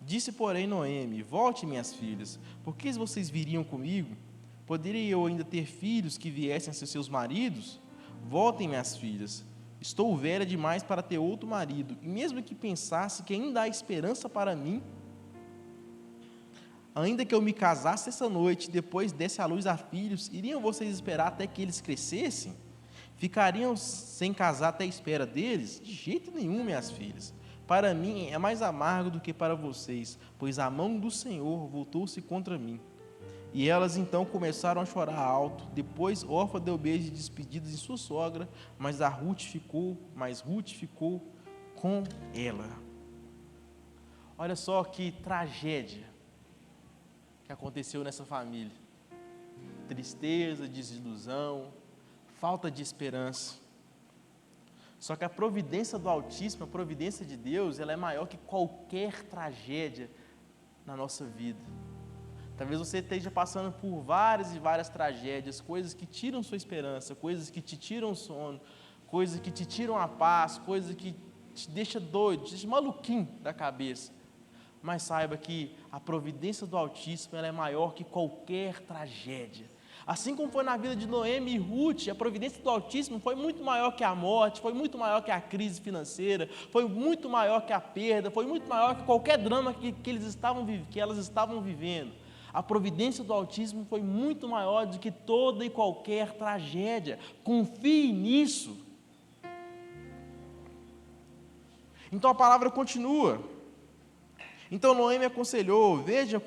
Disse, porém, Noemi: volte, minhas filhas, porque vocês viriam comigo? Poderia eu ainda ter filhos que viessem a ser seus maridos? Voltem, minhas filhas. Estou velha demais para ter outro marido, e mesmo que pensasse que ainda há esperança para mim, ainda que eu me casasse essa noite e depois desse à luz a filhos, iriam vocês esperar até que eles crescessem? Ficariam sem casar até a espera deles? De jeito nenhum, minhas filhas. Para mim é mais amargo do que para vocês, pois a mão do Senhor voltou-se contra mim. E elas então começaram a chorar alto. Depois Orfa deu beijo de despedidas em sua sogra, mas Ruth ficou com ela. Olha só que tragédia que aconteceu nessa família. Tristeza, desilusão, falta de esperança. Só que a providência do Altíssimo, a providência de Deus, ela é maior que qualquer tragédia na nossa vida. Talvez você esteja passando por várias e várias tragédias, coisas que tiram sua esperança, coisas que te tiram o sono, coisas que te tiram a paz, coisas que te deixam doido, te deixam maluquinho da cabeça. Mas saiba que a providência do Altíssimo ela é maior que qualquer tragédia. Assim como foi na vida de Noemi e Ruth, a providência do Altíssimo foi muito maior que a morte, foi muito maior que a crise financeira, foi muito maior que a perda, foi muito maior que qualquer drama que elas estavam vivendo. A providência do Altíssimo foi muito maior do que toda e qualquer tragédia. Confie nisso. Então a palavra continua. Então Noemi aconselhou: veja,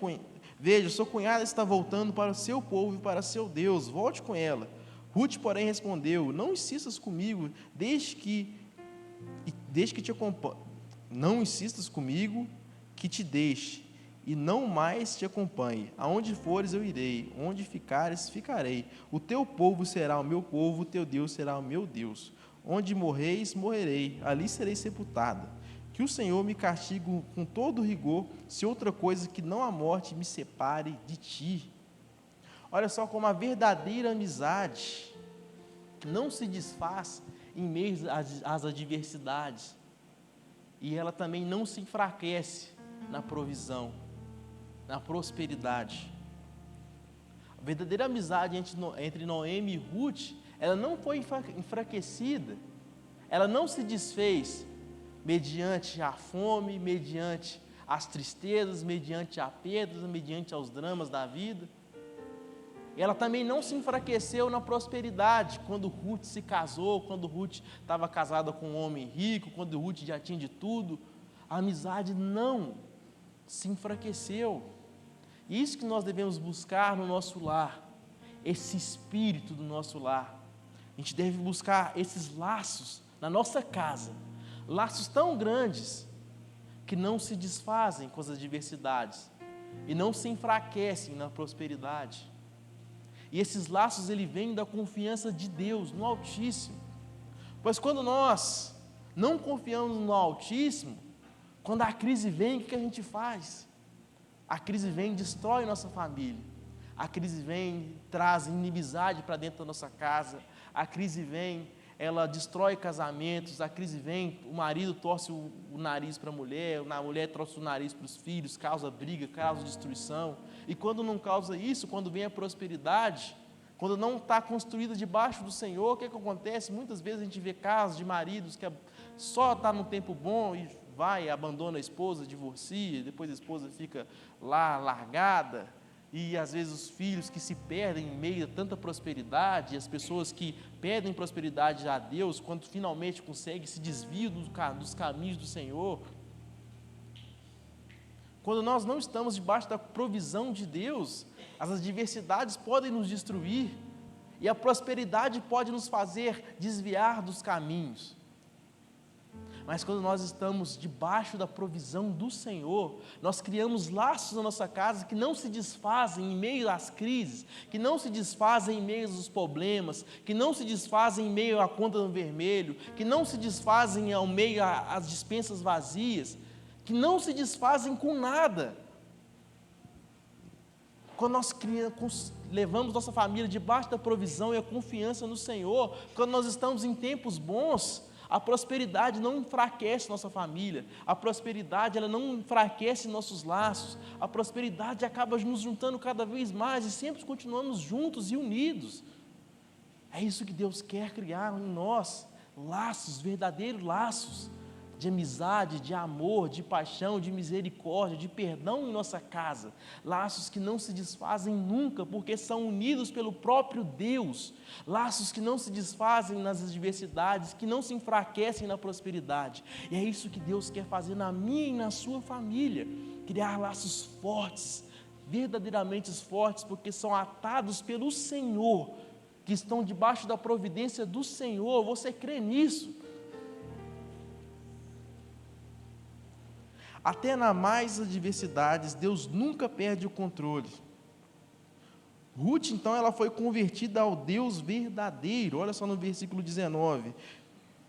sua cunhada está voltando para o seu povo e para seu Deus, volte com ela. Ruth, porém, respondeu: não insistas comigo, desde que te acompanhe. Não insistas comigo, que te deixe, e não mais te acompanhe. Aonde fores eu irei, onde ficares ficarei. O teu povo será o meu povo, o teu Deus será o meu Deus. Onde morreis, morrerei, ali serei sepultada. Que o Senhor me castigue com todo rigor, se outra coisa que não a morte me separe de ti. Olha só como a verdadeira amizade não se desfaz em meio às adversidades. E ela também não se enfraquece na provisão, na prosperidade. A verdadeira amizade entre Noemi e Ruth, ela não foi enfraquecida, ela não se desfez mediante a fome, mediante as tristezas, mediante a perdas, mediante aos dramas da vida. Ela também não se enfraqueceu na prosperidade, quando Ruth se casou, quando Ruth estava casada com um homem rico, quando Ruth já tinha de tudo. A amizade não se enfraqueceu. Isso que nós devemos buscar no nosso lar, esse espírito do nosso lar. A gente deve buscar esses laços na nossa casa, laços tão grandes que não se desfazem com as adversidades e não se enfraquecem na prosperidade. E esses laços, ele vem da confiança de Deus no Altíssimo. Pois quando nós não confiamos no Altíssimo, quando a crise vem, o que a gente faz? A crise vem e destrói nossa família. A crise vem e traz inimizade para dentro da nossa casa. A crise vem ela destrói casamentos, a crise vem, o marido torce o nariz para a mulher torce o nariz para os filhos, causa briga, causa destruição. E quando não causa isso, quando vem a prosperidade, quando não está construída debaixo do Senhor, o que acontece? Muitas vezes a gente vê casos de maridos que só está no tempo bom e vai, abandona a esposa, divorcia, depois a esposa fica lá largada, e às vezes os filhos que se perdem em meio a tanta prosperidade, as pessoas que pedem prosperidade a Deus, quando finalmente conseguem, se desviam dos caminhos do Senhor. Quando nós não estamos debaixo da provisão de Deus, as adversidades podem nos destruir, e a prosperidade pode nos fazer desviar dos caminhos. Mas quando nós estamos debaixo da provisão do Senhor, nós criamos laços na nossa casa que não se desfazem em meio às crises, que não se desfazem em meio aos problemas, que não se desfazem em meio à conta no vermelho, que não se desfazem ao meio às despensas vazias, que não se desfazem com nada. Quando nós levamos nossa família debaixo da provisão e a confiança no Senhor, quando nós estamos em tempos bons, a prosperidade não enfraquece nossa família, a prosperidade ela não enfraquece nossos laços, a prosperidade acaba nos juntando cada vez mais e sempre continuamos juntos e unidos. É isso que Deus quer criar em nós, laços, verdadeiros laços, de amizade, de amor, de paixão, de misericórdia, de perdão em nossa casa, laços que não se desfazem nunca, porque são unidos pelo próprio Deus, laços que não se desfazem nas adversidades, que não se enfraquecem na prosperidade, e é isso que Deus quer fazer na minha e na sua família, criar laços fortes, verdadeiramente fortes, porque são atados pelo Senhor, que estão debaixo da providência do Senhor. Você crê nisso? Até nas mais adversidades, Deus nunca perde o controle. Ruth, então, ela foi convertida ao Deus verdadeiro. Olha só no versículo 19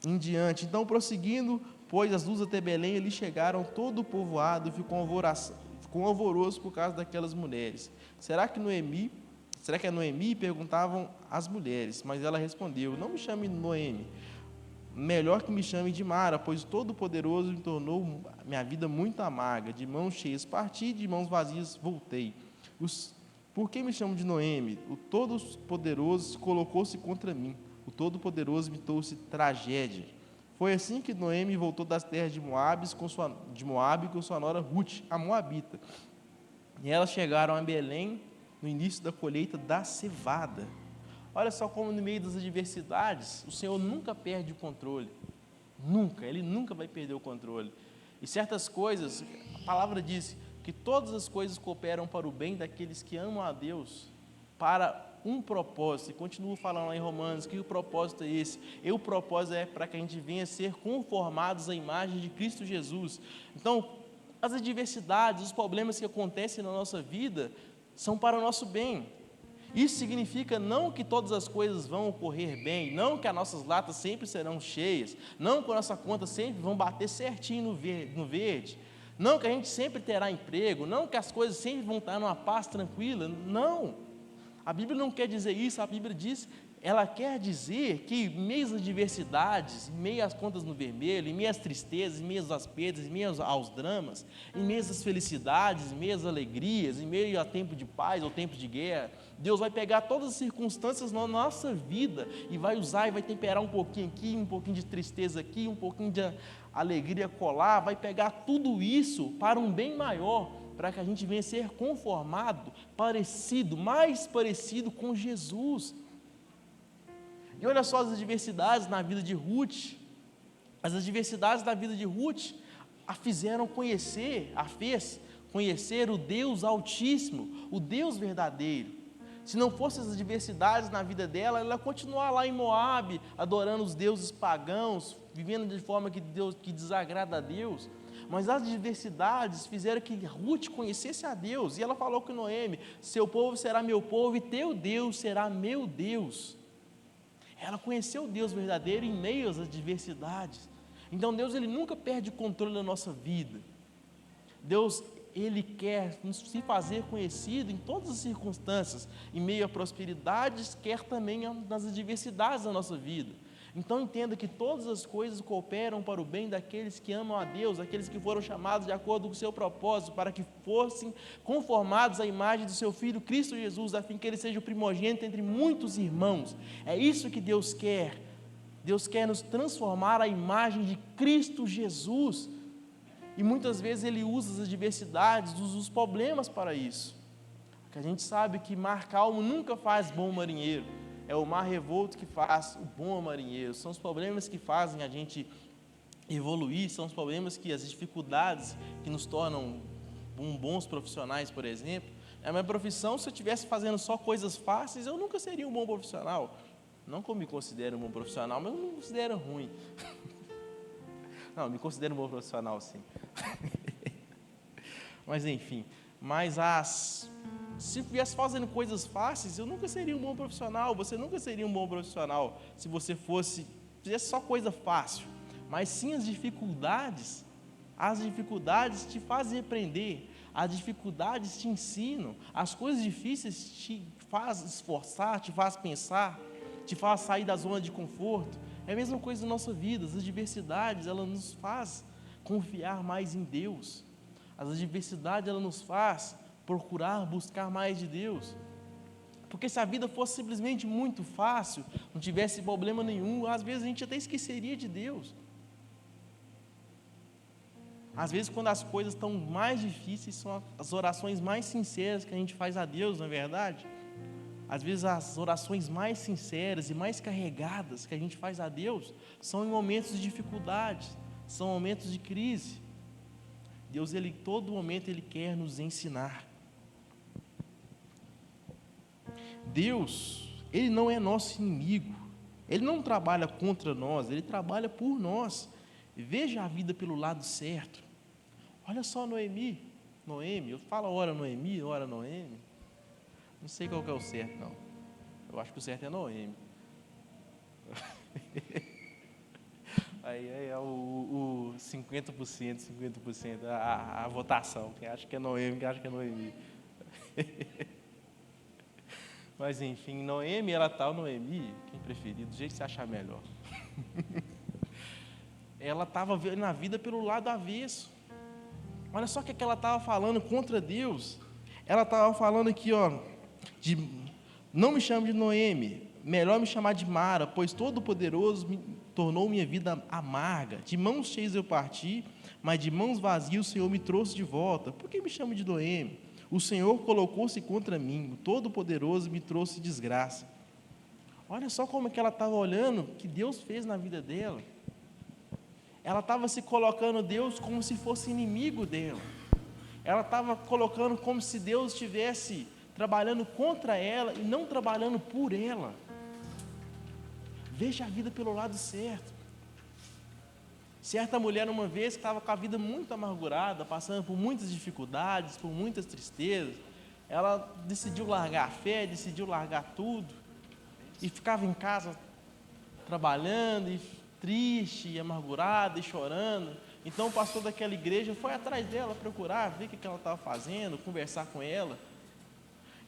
em diante. Então, prosseguindo, pois as luzes até Belém, ali chegaram todo o povoado, ficou alvoroço por causa daquelas mulheres. Será que é Noemi? Perguntavam as mulheres, mas ela respondeu: não me chame Noemi, melhor que me chame de Mara, pois Todo-Poderoso me tornou minha vida muito amarga. De mãos cheias parti, de mãos vazias voltei. Por que me chamo de Noemi? O Todo-Poderoso colocou-se contra mim. O Todo-Poderoso me trouxe tragédia. Foi assim que Noemi voltou das terras de Moabe com sua nora Ruth, a Moabita. E elas chegaram a Belém no início da colheita da cevada. Olha só como no meio das adversidades, o Senhor nunca perde o controle. Nunca, Ele nunca vai perder o controle. E certas coisas, a palavra diz que todas as coisas cooperam para o bem daqueles que amam a Deus, para um propósito. E continuo falando lá em Romanos que o propósito é esse. E o propósito é para que a gente venha a ser conformados à imagem de Cristo Jesus. Então, as adversidades, os problemas que acontecem na nossa vida, são para o nosso bem. Isso significa não que todas as coisas vão ocorrer bem, não que as nossas latas sempre serão cheias, não que a nossa conta sempre vão bater certinho no verde, não que a gente sempre terá emprego, não que as coisas sempre vão estar numa paz tranquila, não. A Bíblia não quer dizer isso, a Bíblia ela quer dizer que em meio às adversidades, em meio às contas no vermelho, em meio às tristezas, em meio às perdas, em meio aos dramas, em meio às felicidades, em meio às alegrias, em meio a tempo de paz ou tempo de guerra, Deus vai pegar todas as circunstâncias na nossa vida e vai usar e vai temperar um pouquinho aqui, um pouquinho de tristeza aqui, um pouquinho de alegria colar, vai pegar tudo isso para um bem maior, para que a gente venha a ser conformado, mais parecido com Jesus. E olha só as adversidades na vida de Ruth. As adversidades da vida de Ruth a fez conhecer o Deus Altíssimo, o Deus verdadeiro. Se não fossem as adversidades na vida dela, ela ia continuar lá em Moabe, adorando os deuses pagãos, vivendo de forma que desagrada a Deus. Mas as adversidades fizeram que Ruth conhecesse a Deus. E ela falou com Noemi: seu povo será meu povo e teu Deus será meu Deus. Ela conheceu o Deus verdadeiro em meio às adversidades. Então Deus, Ele nunca perde o controle da nossa vida. Deus, Ele quer se fazer conhecido em todas as circunstâncias, em meio a prosperidades, quer também nas adversidades da nossa vida. Então entenda que todas as coisas cooperam para o bem daqueles que amam a Deus, aqueles que foram chamados de acordo com o seu propósito, para que fossem conformados à imagem do seu Filho Cristo Jesus, a fim que ele seja o primogênito entre muitos irmãos. É isso que Deus quer. Deus quer nos transformar à imagem de Cristo Jesus. E muitas vezes Ele usa as adversidades, usa os problemas para isso. Porque a gente sabe que mar calmo nunca faz bom marinheiro. É o mar revolto que faz o bom marinheiro. São os problemas que fazem a gente evoluir, são os problemas que, as dificuldades que nos tornam bons profissionais, por exemplo. A minha profissão, se eu estivesse fazendo só coisas fáceis, eu nunca seria um bom profissional. Não que eu me considere um bom profissional, mas eu não me considero ruim. Não, eu me considero um bom profissional, sim. Mas enfim, se eu estivesse fazendo coisas fáceis, eu nunca seria um bom profissional, você nunca seria um bom profissional se você fizesse só coisa fácil. Mas sim as dificuldades te fazem aprender, as dificuldades te ensinam, as coisas difíceis te fazem esforçar, te fazem pensar, te fazem sair da zona de conforto. É a mesma coisa na nossa vida, as adversidades, elas nos fazem confiar mais em Deus. As adversidades, elas nos fazem procurar, buscar mais de Deus. Porque se a vida fosse simplesmente muito fácil, não tivesse problema nenhum, às vezes a gente até esqueceria de Deus. Às vezes, quando as coisas estão mais difíceis, são as orações mais sinceras que a gente faz a Deus, não é verdade? Às vezes, as orações mais sinceras e mais carregadas que a gente faz a Deus são em momentos de dificuldade, são momentos de crise. Deus, todo momento, Ele quer nos ensinar. Deus, Ele não é nosso inimigo, Ele não trabalha contra nós, Ele trabalha por nós. Veja a vida pelo lado certo. Olha só Noemi, eu falo ora Noemi, ora Noemi, não sei qual que é o certo não, eu acho que o certo é Noemi. Aí é o 50%, a votação, quem acha que é Noemi, quem acha que é Noemi. Mas enfim, Noemi, ela tal Noemi, quem preferir, do jeito que você achar melhor. Ela estava vendo a vida pelo lado avesso. Olha só o que ela estava falando contra Deus. Ela estava falando aqui, não me chame de Noemi, melhor me chamar de Mara, pois Todo-Poderoso me tornou minha vida amarga. De mãos cheias eu parti, mas de mãos vazias o Senhor me trouxe de volta. Por que me chama de Noemi? O Senhor colocou-se contra mim, o Todo-Poderoso me trouxe desgraça. Olha só como é que ela estava olhando o que Deus fez na vida dela. Ela estava se colocando Deus como se fosse inimigo dela. Ela estava colocando como se Deus estivesse trabalhando contra ela e não trabalhando por ela. Veja a vida pelo lado certo. Certa mulher, uma vez, que estava com a vida muito amargurada, passando por muitas dificuldades, por muitas tristezas, ela decidiu largar a fé, decidiu largar tudo, e ficava em casa trabalhando, e triste, e amargurada, e chorando. Então o pastor daquela igreja foi atrás dela, procurar, ver o que ela estava fazendo, conversar com ela.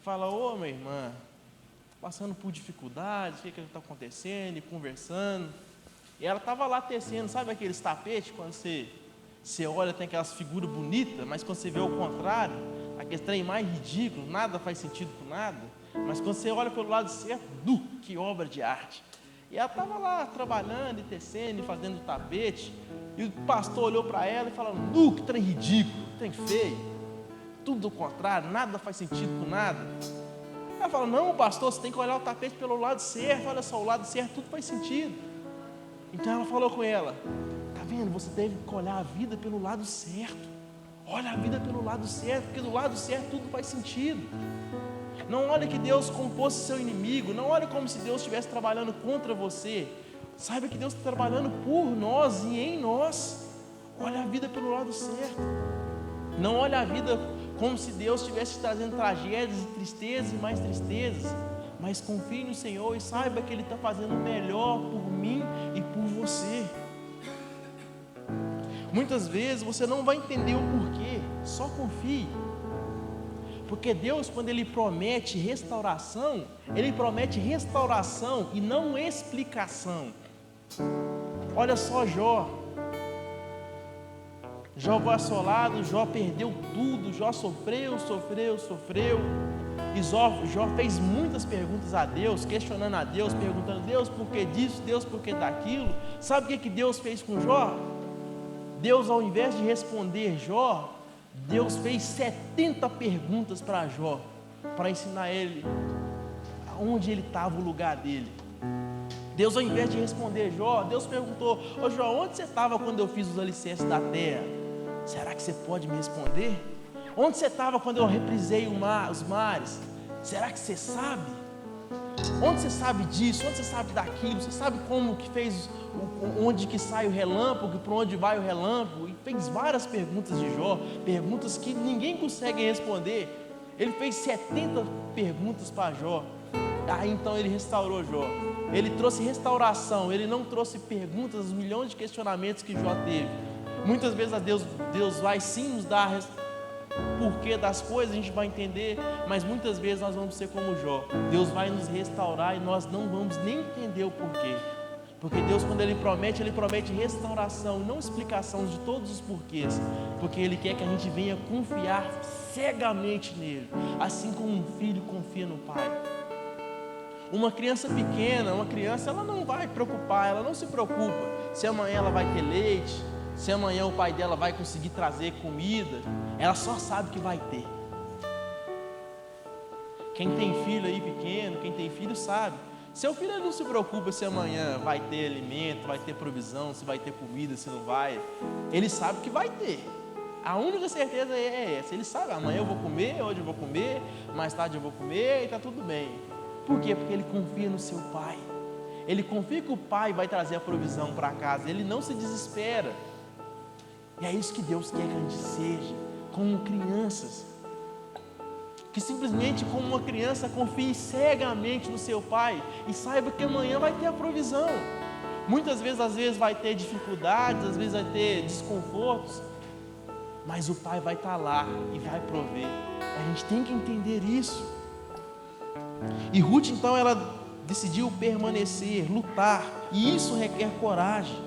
Fala, minha irmã, passando por dificuldades, o que está acontecendo, e conversando. E ela estava lá tecendo, sabe aqueles tapetes, quando você olha, tem aquelas figuras bonitas, mas quando você vê o contrário, aquele trem mais ridículo, nada faz sentido com nada, mas quando você olha pelo lado certo, que obra de arte. E ela estava lá trabalhando, e tecendo, e fazendo tapete, e o pastor olhou para ela e falou, que trem ridículo, trem feio, tudo ao contrário, nada faz sentido com nada. Ela falou, não pastor, você tem que olhar o tapete pelo lado certo, olha só, o lado certo tudo faz sentido. Então ela falou com ela, está vendo, você deve olhar a vida pelo lado certo, olha a vida pelo lado certo, porque do lado certo tudo faz sentido. Não olhe que Deus como fosse seu inimigo, não olhe como se Deus estivesse trabalhando contra você, saiba que Deus está trabalhando por nós e em nós. Olha a vida pelo lado certo, não olhe a vida como se Deus estivesse trazendo tragédias e tristezas e mais tristezas, mas confie no Senhor e saiba que Ele está fazendo o melhor por mim e por você. Muitas vezes você não vai entender o porquê, só confie. Porque Deus, quando Ele promete restauração, Ele promete restauração e não explicação. Olha só Jó. Jó foi assolado, Jó perdeu tudo, Jó sofreu. E Jó fez muitas perguntas a Deus, questionando a Deus, perguntando: Deus, por que disso? Deus, por que daquilo? Sabe o que Deus fez com Jó? Deus, ao invés de responder Jó, Deus fez 70 perguntas para Jó, para ensinar ele onde ele estava, o lugar dele. Deus, ao invés de responder Jó, Deus perguntou: ô Jó, onde você estava quando eu fiz os alicerces da terra? Será que você pode me responder? Onde você estava quando eu reprisei os mares? Será que você sabe? Onde você sabe disso? Onde você sabe daquilo? Você sabe como que fez, onde que sai o relâmpago, para onde vai o relâmpago? E fez várias perguntas de Jó, perguntas que ninguém consegue responder. Ele fez 70 perguntas para Jó. Aí então ele restaurou Jó. Ele trouxe restauração, ele não trouxe perguntas, os milhões de questionamentos que Jó teve. Muitas vezes Deus vai sim nos dar porquê das coisas, a gente vai entender, mas muitas vezes nós vamos ser como Jó. Deus vai nos restaurar e nós não vamos nem entender o porquê. Porque Deus, quando Ele promete restauração, não explicação de todos os porquês, porque Ele quer que a gente venha confiar cegamente nele, assim como um filho confia no pai. Uma criança pequena, ela não vai preocupar, ela não se preocupa se amanhã ela vai ter leite, se amanhã o pai dela vai conseguir trazer comida. Ela só sabe que vai ter. Quem tem filho aí pequeno, quem tem filho sabe. Seu filho não se preocupa se amanhã vai ter alimento, vai ter provisão, se vai ter comida, se não vai. Ele sabe que vai ter. A única certeza é essa. Ele sabe: amanhã eu vou comer, hoje eu vou comer, mais tarde eu vou comer e está tudo bem. Por quê? Porque ele confia no seu pai. Ele confia que o pai vai trazer a provisão para casa. Ele não se desespera. E é isso que Deus quer que a gente seja, como crianças. Que simplesmente como uma criança confie cegamente no seu pai e saiba que amanhã vai ter a provisão. Muitas vezes, às vezes vai ter dificuldades, às vezes vai ter desconfortos, mas o pai vai estar lá e vai prover. A gente tem que entender isso. E Ruth então, ela decidiu permanecer, lutar, e isso requer coragem.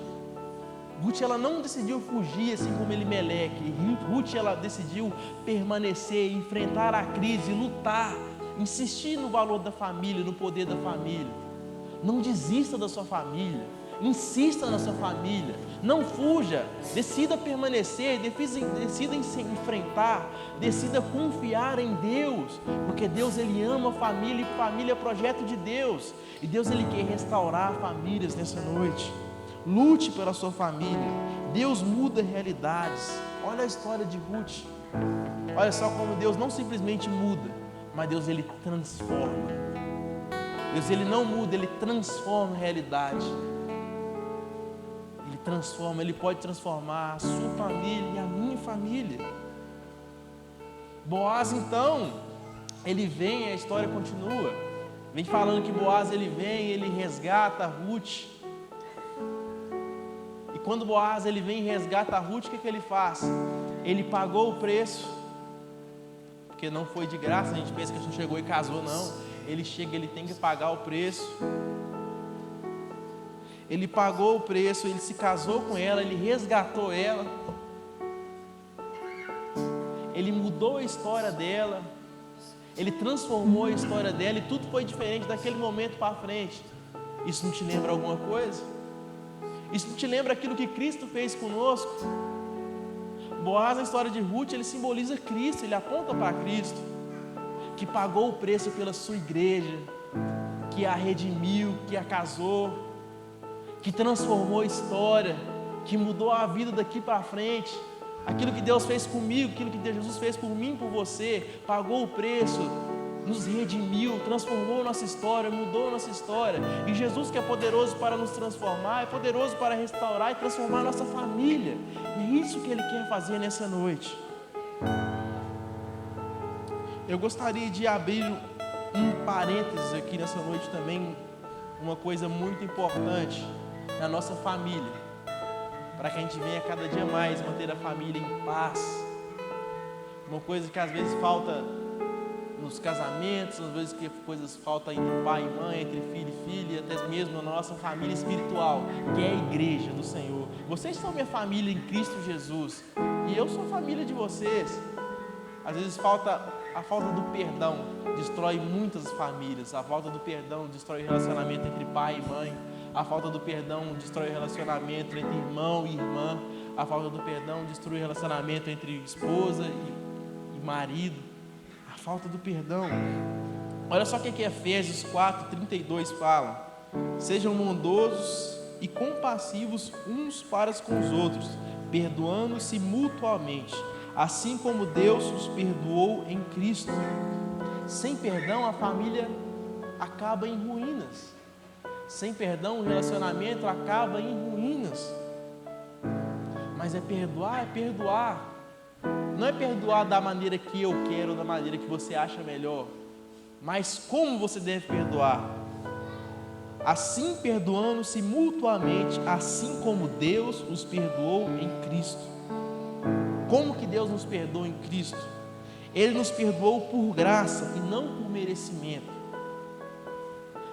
Ruth, ela não decidiu fugir assim como Elimeleque. Ruth, ela decidiu permanecer, enfrentar a crise, lutar, insistir no valor da família, no poder da família. Não desista da sua família, insista na sua família, não fuja, decida permanecer, decida enfrentar, decida confiar em Deus, porque Deus, Ele ama a família, e família é projeto de Deus, e Deus, Ele quer restaurar famílias nessa noite. Lute pela sua família. Deus muda realidades. Olha a história de Ruth. Olha só como Deus não simplesmente muda, mas Deus, Ele transforma. Deus, Ele não muda, Ele transforma a realidade. Ele transforma, Ele pode transformar a sua família e a minha família. Boaz então, ele vem, a história continua. Vem falando que Boaz, ele vem, ele resgata Ruth. E quando Boaz, ele vem e resgata a Ruth, o que ele faz? Ele pagou o preço, porque não foi de graça. A gente pensa que a gente chegou e casou, não. Ele chega, ele tem que pagar o preço. Ele pagou o preço, ele se casou com ela, ele resgatou ela, ele mudou a história dela, ele transformou a história dela, e tudo foi diferente daquele momento para frente. Isso não te lembra alguma coisa? Isso não te lembra aquilo que Cristo fez conosco? Boaz, na história de Ruth, ele simboliza Cristo, ele aponta para Cristo, que pagou o preço pela sua igreja, que a redimiu, que a casou, que transformou a história, que mudou a vida daqui para frente. Aquilo que Deus fez comigo, aquilo que Jesus fez por mim, por você, pagou o preço, nos redimiu, transformou nossa história, mudou nossa história. E Jesus, que é poderoso para nos transformar, é poderoso para restaurar e transformar nossa família. E é isso que Ele quer fazer nessa noite. Eu gostaria de abrir um parênteses aqui nessa noite também, uma coisa muito importante na nossa família, para que a gente venha cada dia mais manter a família em paz. Uma coisa que às vezes falta nos casamentos, às vezes que coisas faltam entre pai e mãe, entre filho e filha, até mesmo na nossa família espiritual, que é a igreja do Senhor. Vocês são minha família em Cristo Jesus, e eu sou família de vocês. Às vezes a falta do perdão destrói muitas famílias. A falta do perdão destrói o relacionamento entre pai e mãe. A falta do perdão destrói o relacionamento entre irmão e irmã. A falta do perdão destrói o relacionamento entre esposa e marido. A falta do perdão. Olha só o que Efésios 4:32 fala: sejam bondosos e compassivos uns para com os outros, perdoando-se mutuamente, assim como Deus os perdoou em Cristo. Sem perdão, a família acaba em ruínas. Sem perdão, o relacionamento acaba em ruínas. Mas é perdoar. Não é perdoar da maneira que eu quero, da maneira que você acha melhor, mas como você deve perdoar. Assim, perdoando-se mutuamente, assim como Deus os perdoou em Cristo. Como que Deus nos perdoa em Cristo? Ele nos perdoou por graça e não por merecimento.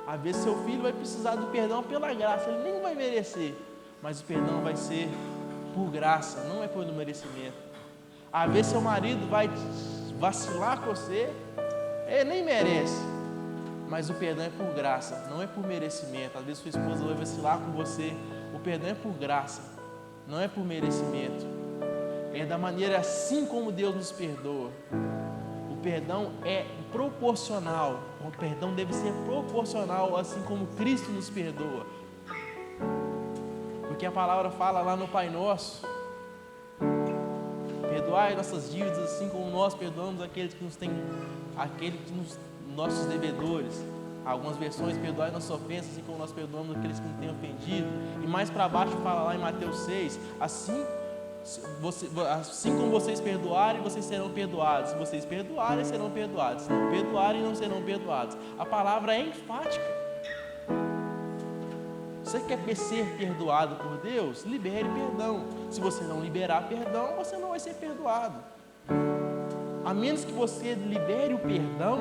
Às vezes seu filho vai precisar do perdão pela graça, ele nem vai merecer, mas o perdão vai ser por graça, não é por merecimento. Às vezes seu marido vai vacilar com você, ele nem merece, mas o perdão é por graça, não é por merecimento. Às vezes sua esposa vai vacilar com você, o perdão é por graça, não é por merecimento. É da maneira assim como Deus nos perdoa. O perdão é proporcional. O perdão deve ser proporcional, assim como Cristo nos perdoa. Porque a palavra fala lá no Pai Nosso: perdoai nossas dívidas, assim como nós perdoamos aqueles que nossos devedores. Algumas versões: perdoai nossas ofensas, assim como nós perdoamos aqueles que nos têm ofendido. E mais para baixo fala lá em Mateus 6: assim como vocês perdoarem, vocês serão perdoados. Se vocês perdoarem, serão perdoados. Se não perdoarem, não serão perdoados. A palavra é enfática. Você quer ser perdoado por Deus? Libere perdão. Se você não liberar perdão, você não vai ser perdoado. A menos que você libere o perdão,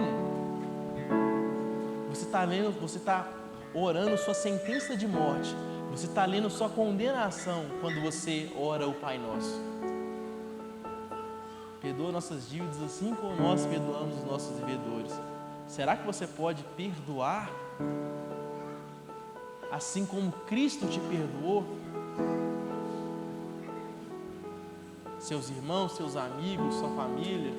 você está orando sua sentença de morte. Você está lendo sua condenação quando você ora o Pai Nosso. Perdoa nossas dívidas assim como nós perdoamos os nossos devedores. Será que você pode perdoar assim como Cristo te perdoou? Seus irmãos, seus amigos, sua família.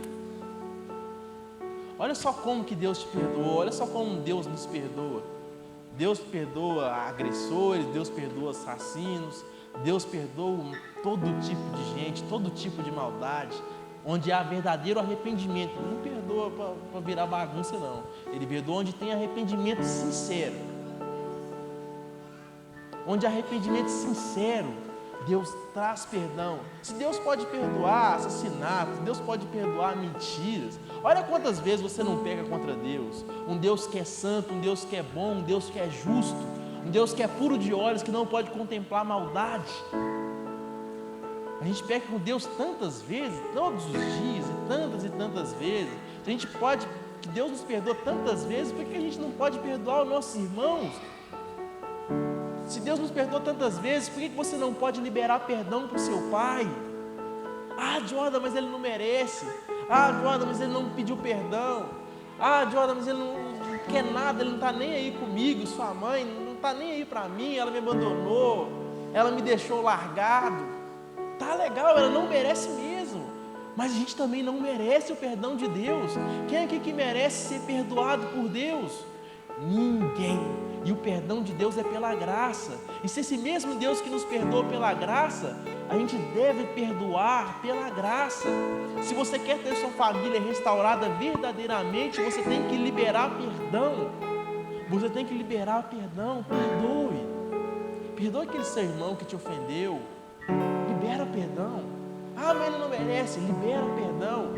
Olha só como que Deus te perdoou. Olha só como Deus nos perdoa. Deus perdoa agressores, Deus perdoa assassinos, Deus perdoa todo tipo de gente, todo tipo de maldade, onde há verdadeiro arrependimento. Ele não perdoa para virar bagunça, não. Ele perdoa onde tem arrependimento sincero. Onde há arrependimento sincero, Deus traz perdão. Se Deus pode perdoar assassinatos, Deus pode perdoar mentiras. Olha quantas vezes você não peca contra Deus. Um Deus que é santo, um Deus que é bom, um Deus que é justo, um Deus que é puro de olhos, que não pode contemplar maldade. A gente peca com Deus tantas vezes, todos os dias, e tantas vezes. A gente pode, que Deus nos perdoa tantas vezes, por que a gente não pode perdoar os nossos irmãos? Se Deus nos perdoa tantas vezes, por que você não pode liberar perdão para o seu pai? Ah, Jordan, mas ele não merece. Ah, Jordan, mas ele não pediu perdão. Ah, Jordan, mas ele não quer nada, ele não está nem aí comigo. Sua mãe não está nem aí para mim, ela me abandonou, ela me deixou largado. Tá legal, ela não merece mesmo. Mas a gente também não merece o perdão de Deus. Quem aqui que merece ser perdoado por Deus? Ninguém. E o perdão de Deus é pela graça. E se esse mesmo Deus que nos perdoa pela graça, a gente deve perdoar pela graça. Se você quer ter sua família restaurada verdadeiramente, você tem que liberar perdão. Você tem que liberar perdão. Perdoe. Perdoe aquele seu irmão que te ofendeu. Libera perdão. Ah, mas ele não merece. Libera perdão.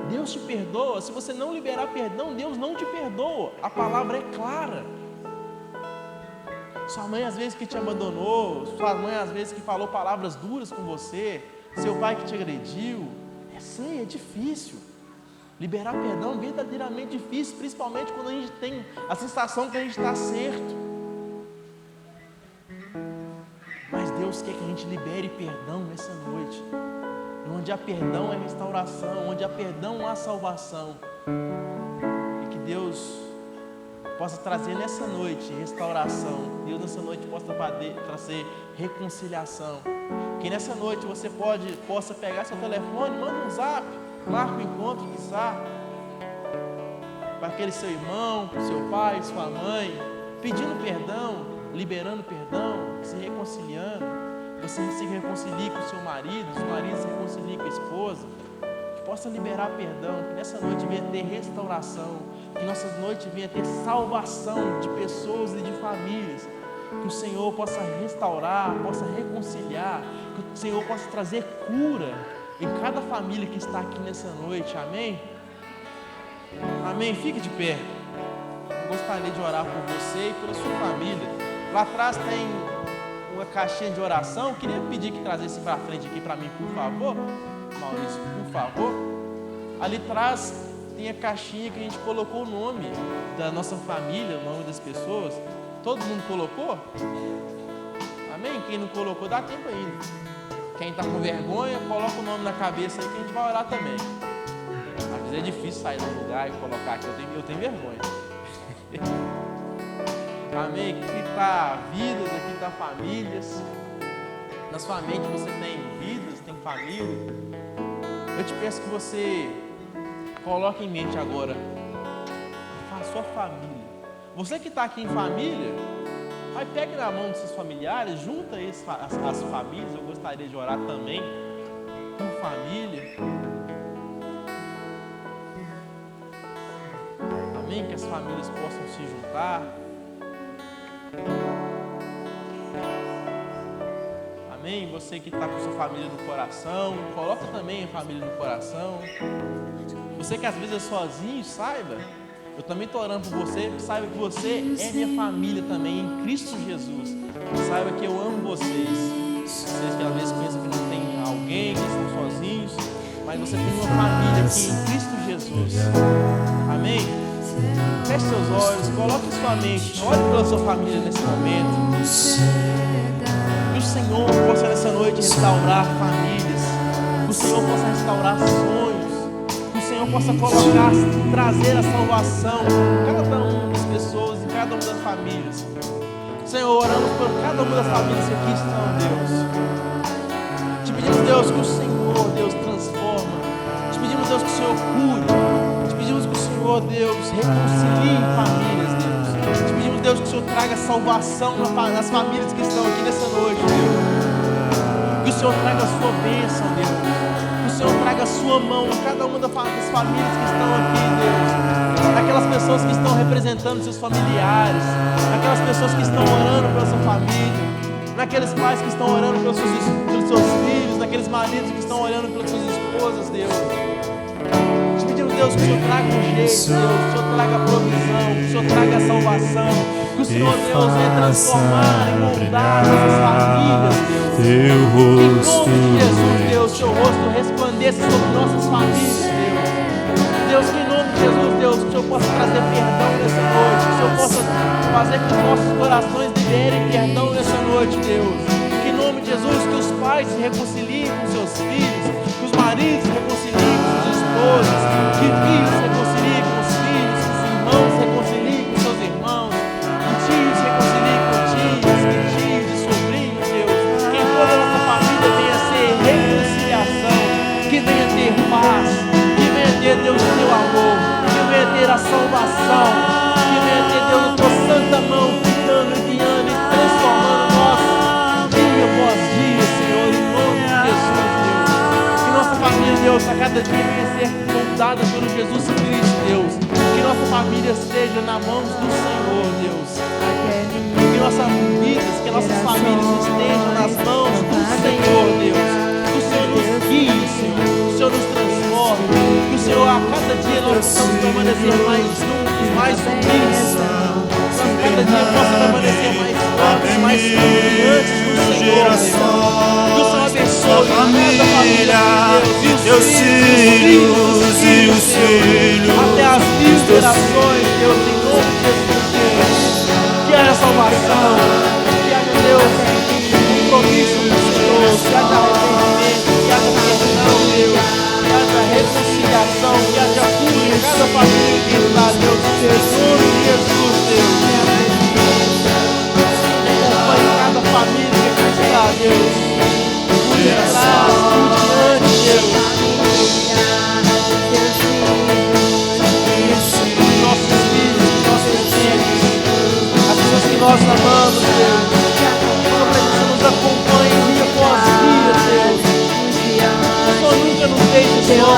Deus te perdoa. Se você não liberar perdão, Deus não te perdoa. A palavra é clara. Sua mãe às vezes que te abandonou, sua mãe às vezes que falou palavras duras com você, seu pai que te agrediu, é difícil. Liberar perdão é verdadeiramente difícil, principalmente quando a gente tem a sensação que a gente está certo. Mas Deus quer que a gente libere perdão nessa noite. Onde há perdão é restauração, onde há perdão há salvação. E que Deus possa trazer nessa noite restauração. Deus nessa noite possa trazer reconciliação. Que nessa noite você possa pegar seu telefone, manda um zap, marca o encontro, quiçá, para aquele seu irmão, seu pai, sua mãe, pedindo perdão, liberando perdão, se reconciliando. Você se reconcilie com o seu marido, os maridos se reconciliem com a esposa. Que possa liberar perdão, que nessa noite venha ter restauração, que nossa noite venha ter salvação de pessoas e de famílias. Que o Senhor possa restaurar, possa reconciliar, que o Senhor possa trazer cura em cada família que está aqui nessa noite, amém? Amém? Fique de pé. Eu gostaria de orar por você e pela sua família. Lá atrás tem uma caixinha de oração. Eu queria pedir que trazesse para frente aqui para mim, por favor. Maurício, por favor. Ali atrás tem a caixinha que a gente colocou o nome da nossa família, o nome das pessoas. Todo mundo colocou? Amém? Quem não colocou, dá tempo ainda. Quem está com vergonha, coloca o nome na cabeça aí que a gente vai orar também. Às vezes é difícil sair do lugar e colocar aqui, eu tenho vergonha. Amém? Aqui está vidas, aqui está famílias. Na sua mente você tem vidas, tem família. Eu te peço que você coloque em mente agora a sua família. Você que está aqui em família, aí pegue na mão dos seus familiares, junta as famílias. Eu gostaria de orar também por família. Amém? Que as famílias possam se juntar. Amém? Você que está com sua família no coração, coloca também a família no coração. Você que às vezes é sozinho, saiba, eu também estou orando por você, porque saiba que você é minha família também em Cristo Jesus. Saiba que eu amo vocês. Vocês que às vezes pensam que não tem alguém, que estão sozinhos, mas você tem uma família aqui em Cristo Jesus. Amém? Feche seus olhos, coloque sua mente, ore pela sua família nesse momento. Que o Senhor possa nessa noite restaurar famílias, que o Senhor possa restaurar sonhos, que o Senhor possa trazer a salvação em cada uma das pessoas, em cada uma das famílias. Senhor, oramos por cada uma das famílias que aqui estão, Deus. Te pedimos, Deus, que o Senhor, Deus, transforma. Te pedimos, Deus, que o Senhor cure. Te pedimos que o Senhor, Deus, reconcilie famílias, Deus. Te pedimos, Deus, que o Senhor traga salvação nas famílias que estão aqui nessa noite, Deus. Que o Senhor traga a sua bênção, Deus. Que o Senhor traga a sua mão em cada uma das famílias que estão aqui, Deus. Naquelas pessoas que estão representando seus familiares, naquelas pessoas que estão orando pela sua família, naqueles pais que estão orando pelos seus filhos, naqueles maridos que estão orando pelas suas esposas, Deus. Te pedimos, Deus, que o Senhor traga o jeito, Deus, que o Senhor traga a provisão, que o Senhor traga a salvação, que o Senhor, Deus, venha transformar e moldar essas famílias, Deus. Que em nome de Jesus, Deus, seu rosto resplandeça sobre nossas famílias, Deus. Deus, que em nome de Jesus, Deus, que o Senhor possa trazer perdão nessa noite, que o Senhor possa fazer com que nossos corações liberem perdão nessa noite, Deus. Que em nome de Jesus, que os pais se reconciliem com seus filhos, que os maridos se reconciliem com suas esposas, que filhos se reconciliem com os filhos, que os irmãos se reconciliem com seus irmãos, que tios se reconciliem com tias, que tios e sobrinhos, Deus. Que em toda a nossa família venha ser reconciliação, que venha ter paz, que venha ter, Deus, o teu amor, que venha ter a salvação, que venha ter, Deus, a tua santa mão fitando, guiando e transformando nós dia após dia, Senhor, em nome de Jesus, Deus. Que nossa família, Deus, a cada dia venha ser moldada pelo Jesus Cristo, Deus. Que nossa família esteja na mão do Senhor, Deus. Que nossas vidas, que nossas famílias estejam nas mãos do Senhor, Deus. Que o Senhor nos guie, Senhor. Que o Senhor nos transforme. Que o Senhor, a cada dia, nós possamos permanecer mais juntos, mais unidos. Que cada dia possa permanecer mais fortes, mais confiantes no Senhor, Deus. Que o Senhor abençoe a família, Deus, e os filhos, e os Deus, até as mil gerações, Deus, em nome de Jesus, Deus. Que haja salvação, que haja, Deus, compromisso com o Senhor, que haja arrependimento, que haja perdão, Deus, que haja reconciliação, que haja cura em cada família que está, Deus, em nome de Jesus, Deus. Acompanhe cada família que está, Deus. Cuide atrás, cuide diante, Deus. Nossos filhos, nossos netos, as pessoas que nós amamos, Deus. Só para que o Senhor nos acompanhe dia após dia, Deus. O Senhor nunca nos deixe só.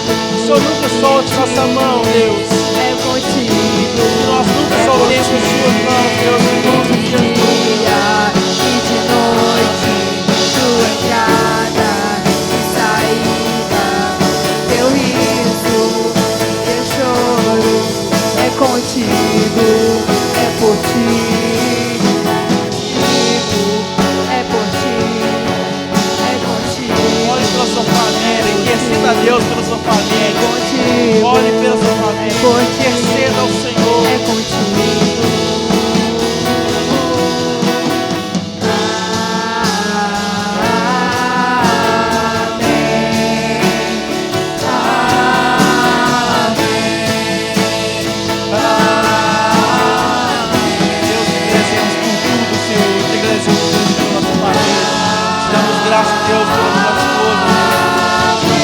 O Senhor nunca solte nossa mão, Deus. Que nós nunca soltemos suas mãos, Deus, em nome de Jesus. E de noite, tua entrada e saída, teu riso, teu choro, é contigo, é por ti, é por ti, é contigo. Olhe pela sua família, interceda a Deus pela sua família. É contigo, Olhe pela sua família, interceda ao Senhor. é contigo. Graças a Deus pela minha esposa,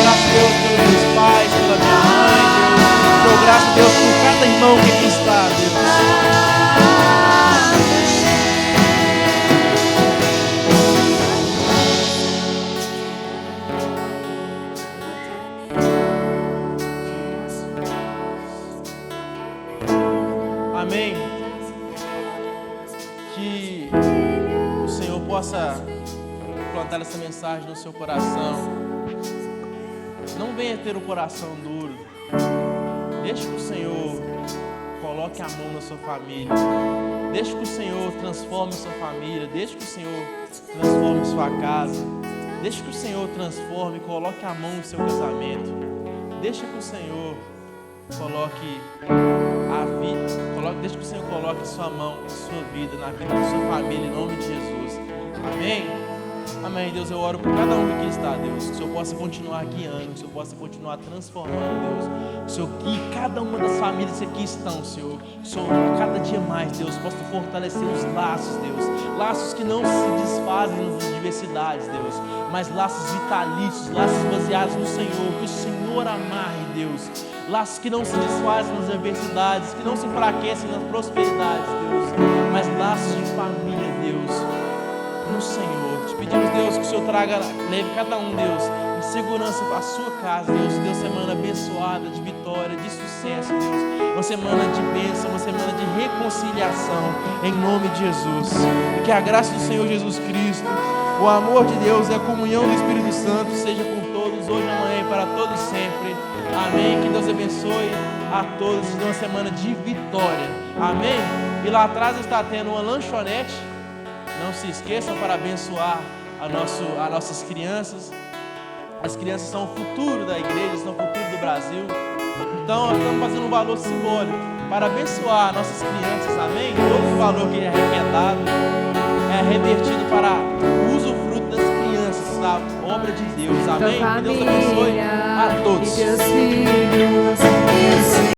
graças a Deus pelos meus pais, pela minha mãe, Deus. Dou graças a Deus por cada irmão que aqui está, Deus. Amém. Que o Senhor possa plantar essa mensagem no seu coração. Não venha ter o coração duro. Deixe que o Senhor coloque a mão na sua família. Deixe que o Senhor transforme sua família. Deixe que o Senhor transforme sua casa. Deixe que o Senhor transforme e coloque a mão no seu casamento. Deixe que o Senhor coloque a vida. Deixe que o Senhor coloque a sua mão na sua vida, na vida da sua família, em nome de Jesus. Amém? Amém, Deus, eu oro por cada um que aqui está, Deus, que o Senhor possa continuar guiando, que o Senhor possa continuar transformando, Deus, que o Senhor guie cada uma das famílias que aqui estão, Senhor, que o Senhor, cada dia mais, Deus, possa fortalecer os laços, Deus, laços que não se desfazem nas adversidades, Deus, mas laços vitalícios, laços baseados no Senhor, que o Senhor amarre, Deus, laços que não se desfazem nas adversidades, que não se enfraquecem nas prosperidades, Deus, mas laços de família, Deus, no Senhor. Te pedimos, Deus, que o Senhor leve cada um, Deus, em segurança para a sua casa, Deus. Deus, semana abençoada, de vitória, de sucesso, Deus. Uma semana de bênção, uma semana de reconciliação, em nome de Jesus. E que a graça do Senhor Jesus Cristo, o amor de Deus e a comunhão do Espírito Santo seja com todos, hoje, amanhã e para todos sempre. Amém. Que Deus abençoe a todos e dê uma semana de vitória. Amém. E lá atrás está tendo uma lanchonete. Não se esqueçam para abençoar as nossas crianças. As crianças são o futuro da igreja, são o futuro do Brasil. Então, nós estamos fazendo um valor simbólico para abençoar nossas crianças, amém? Todo o valor que é arrecadado é revertido para o usufruto das crianças, da obra de Deus, amém? Que Deus abençoe a todos.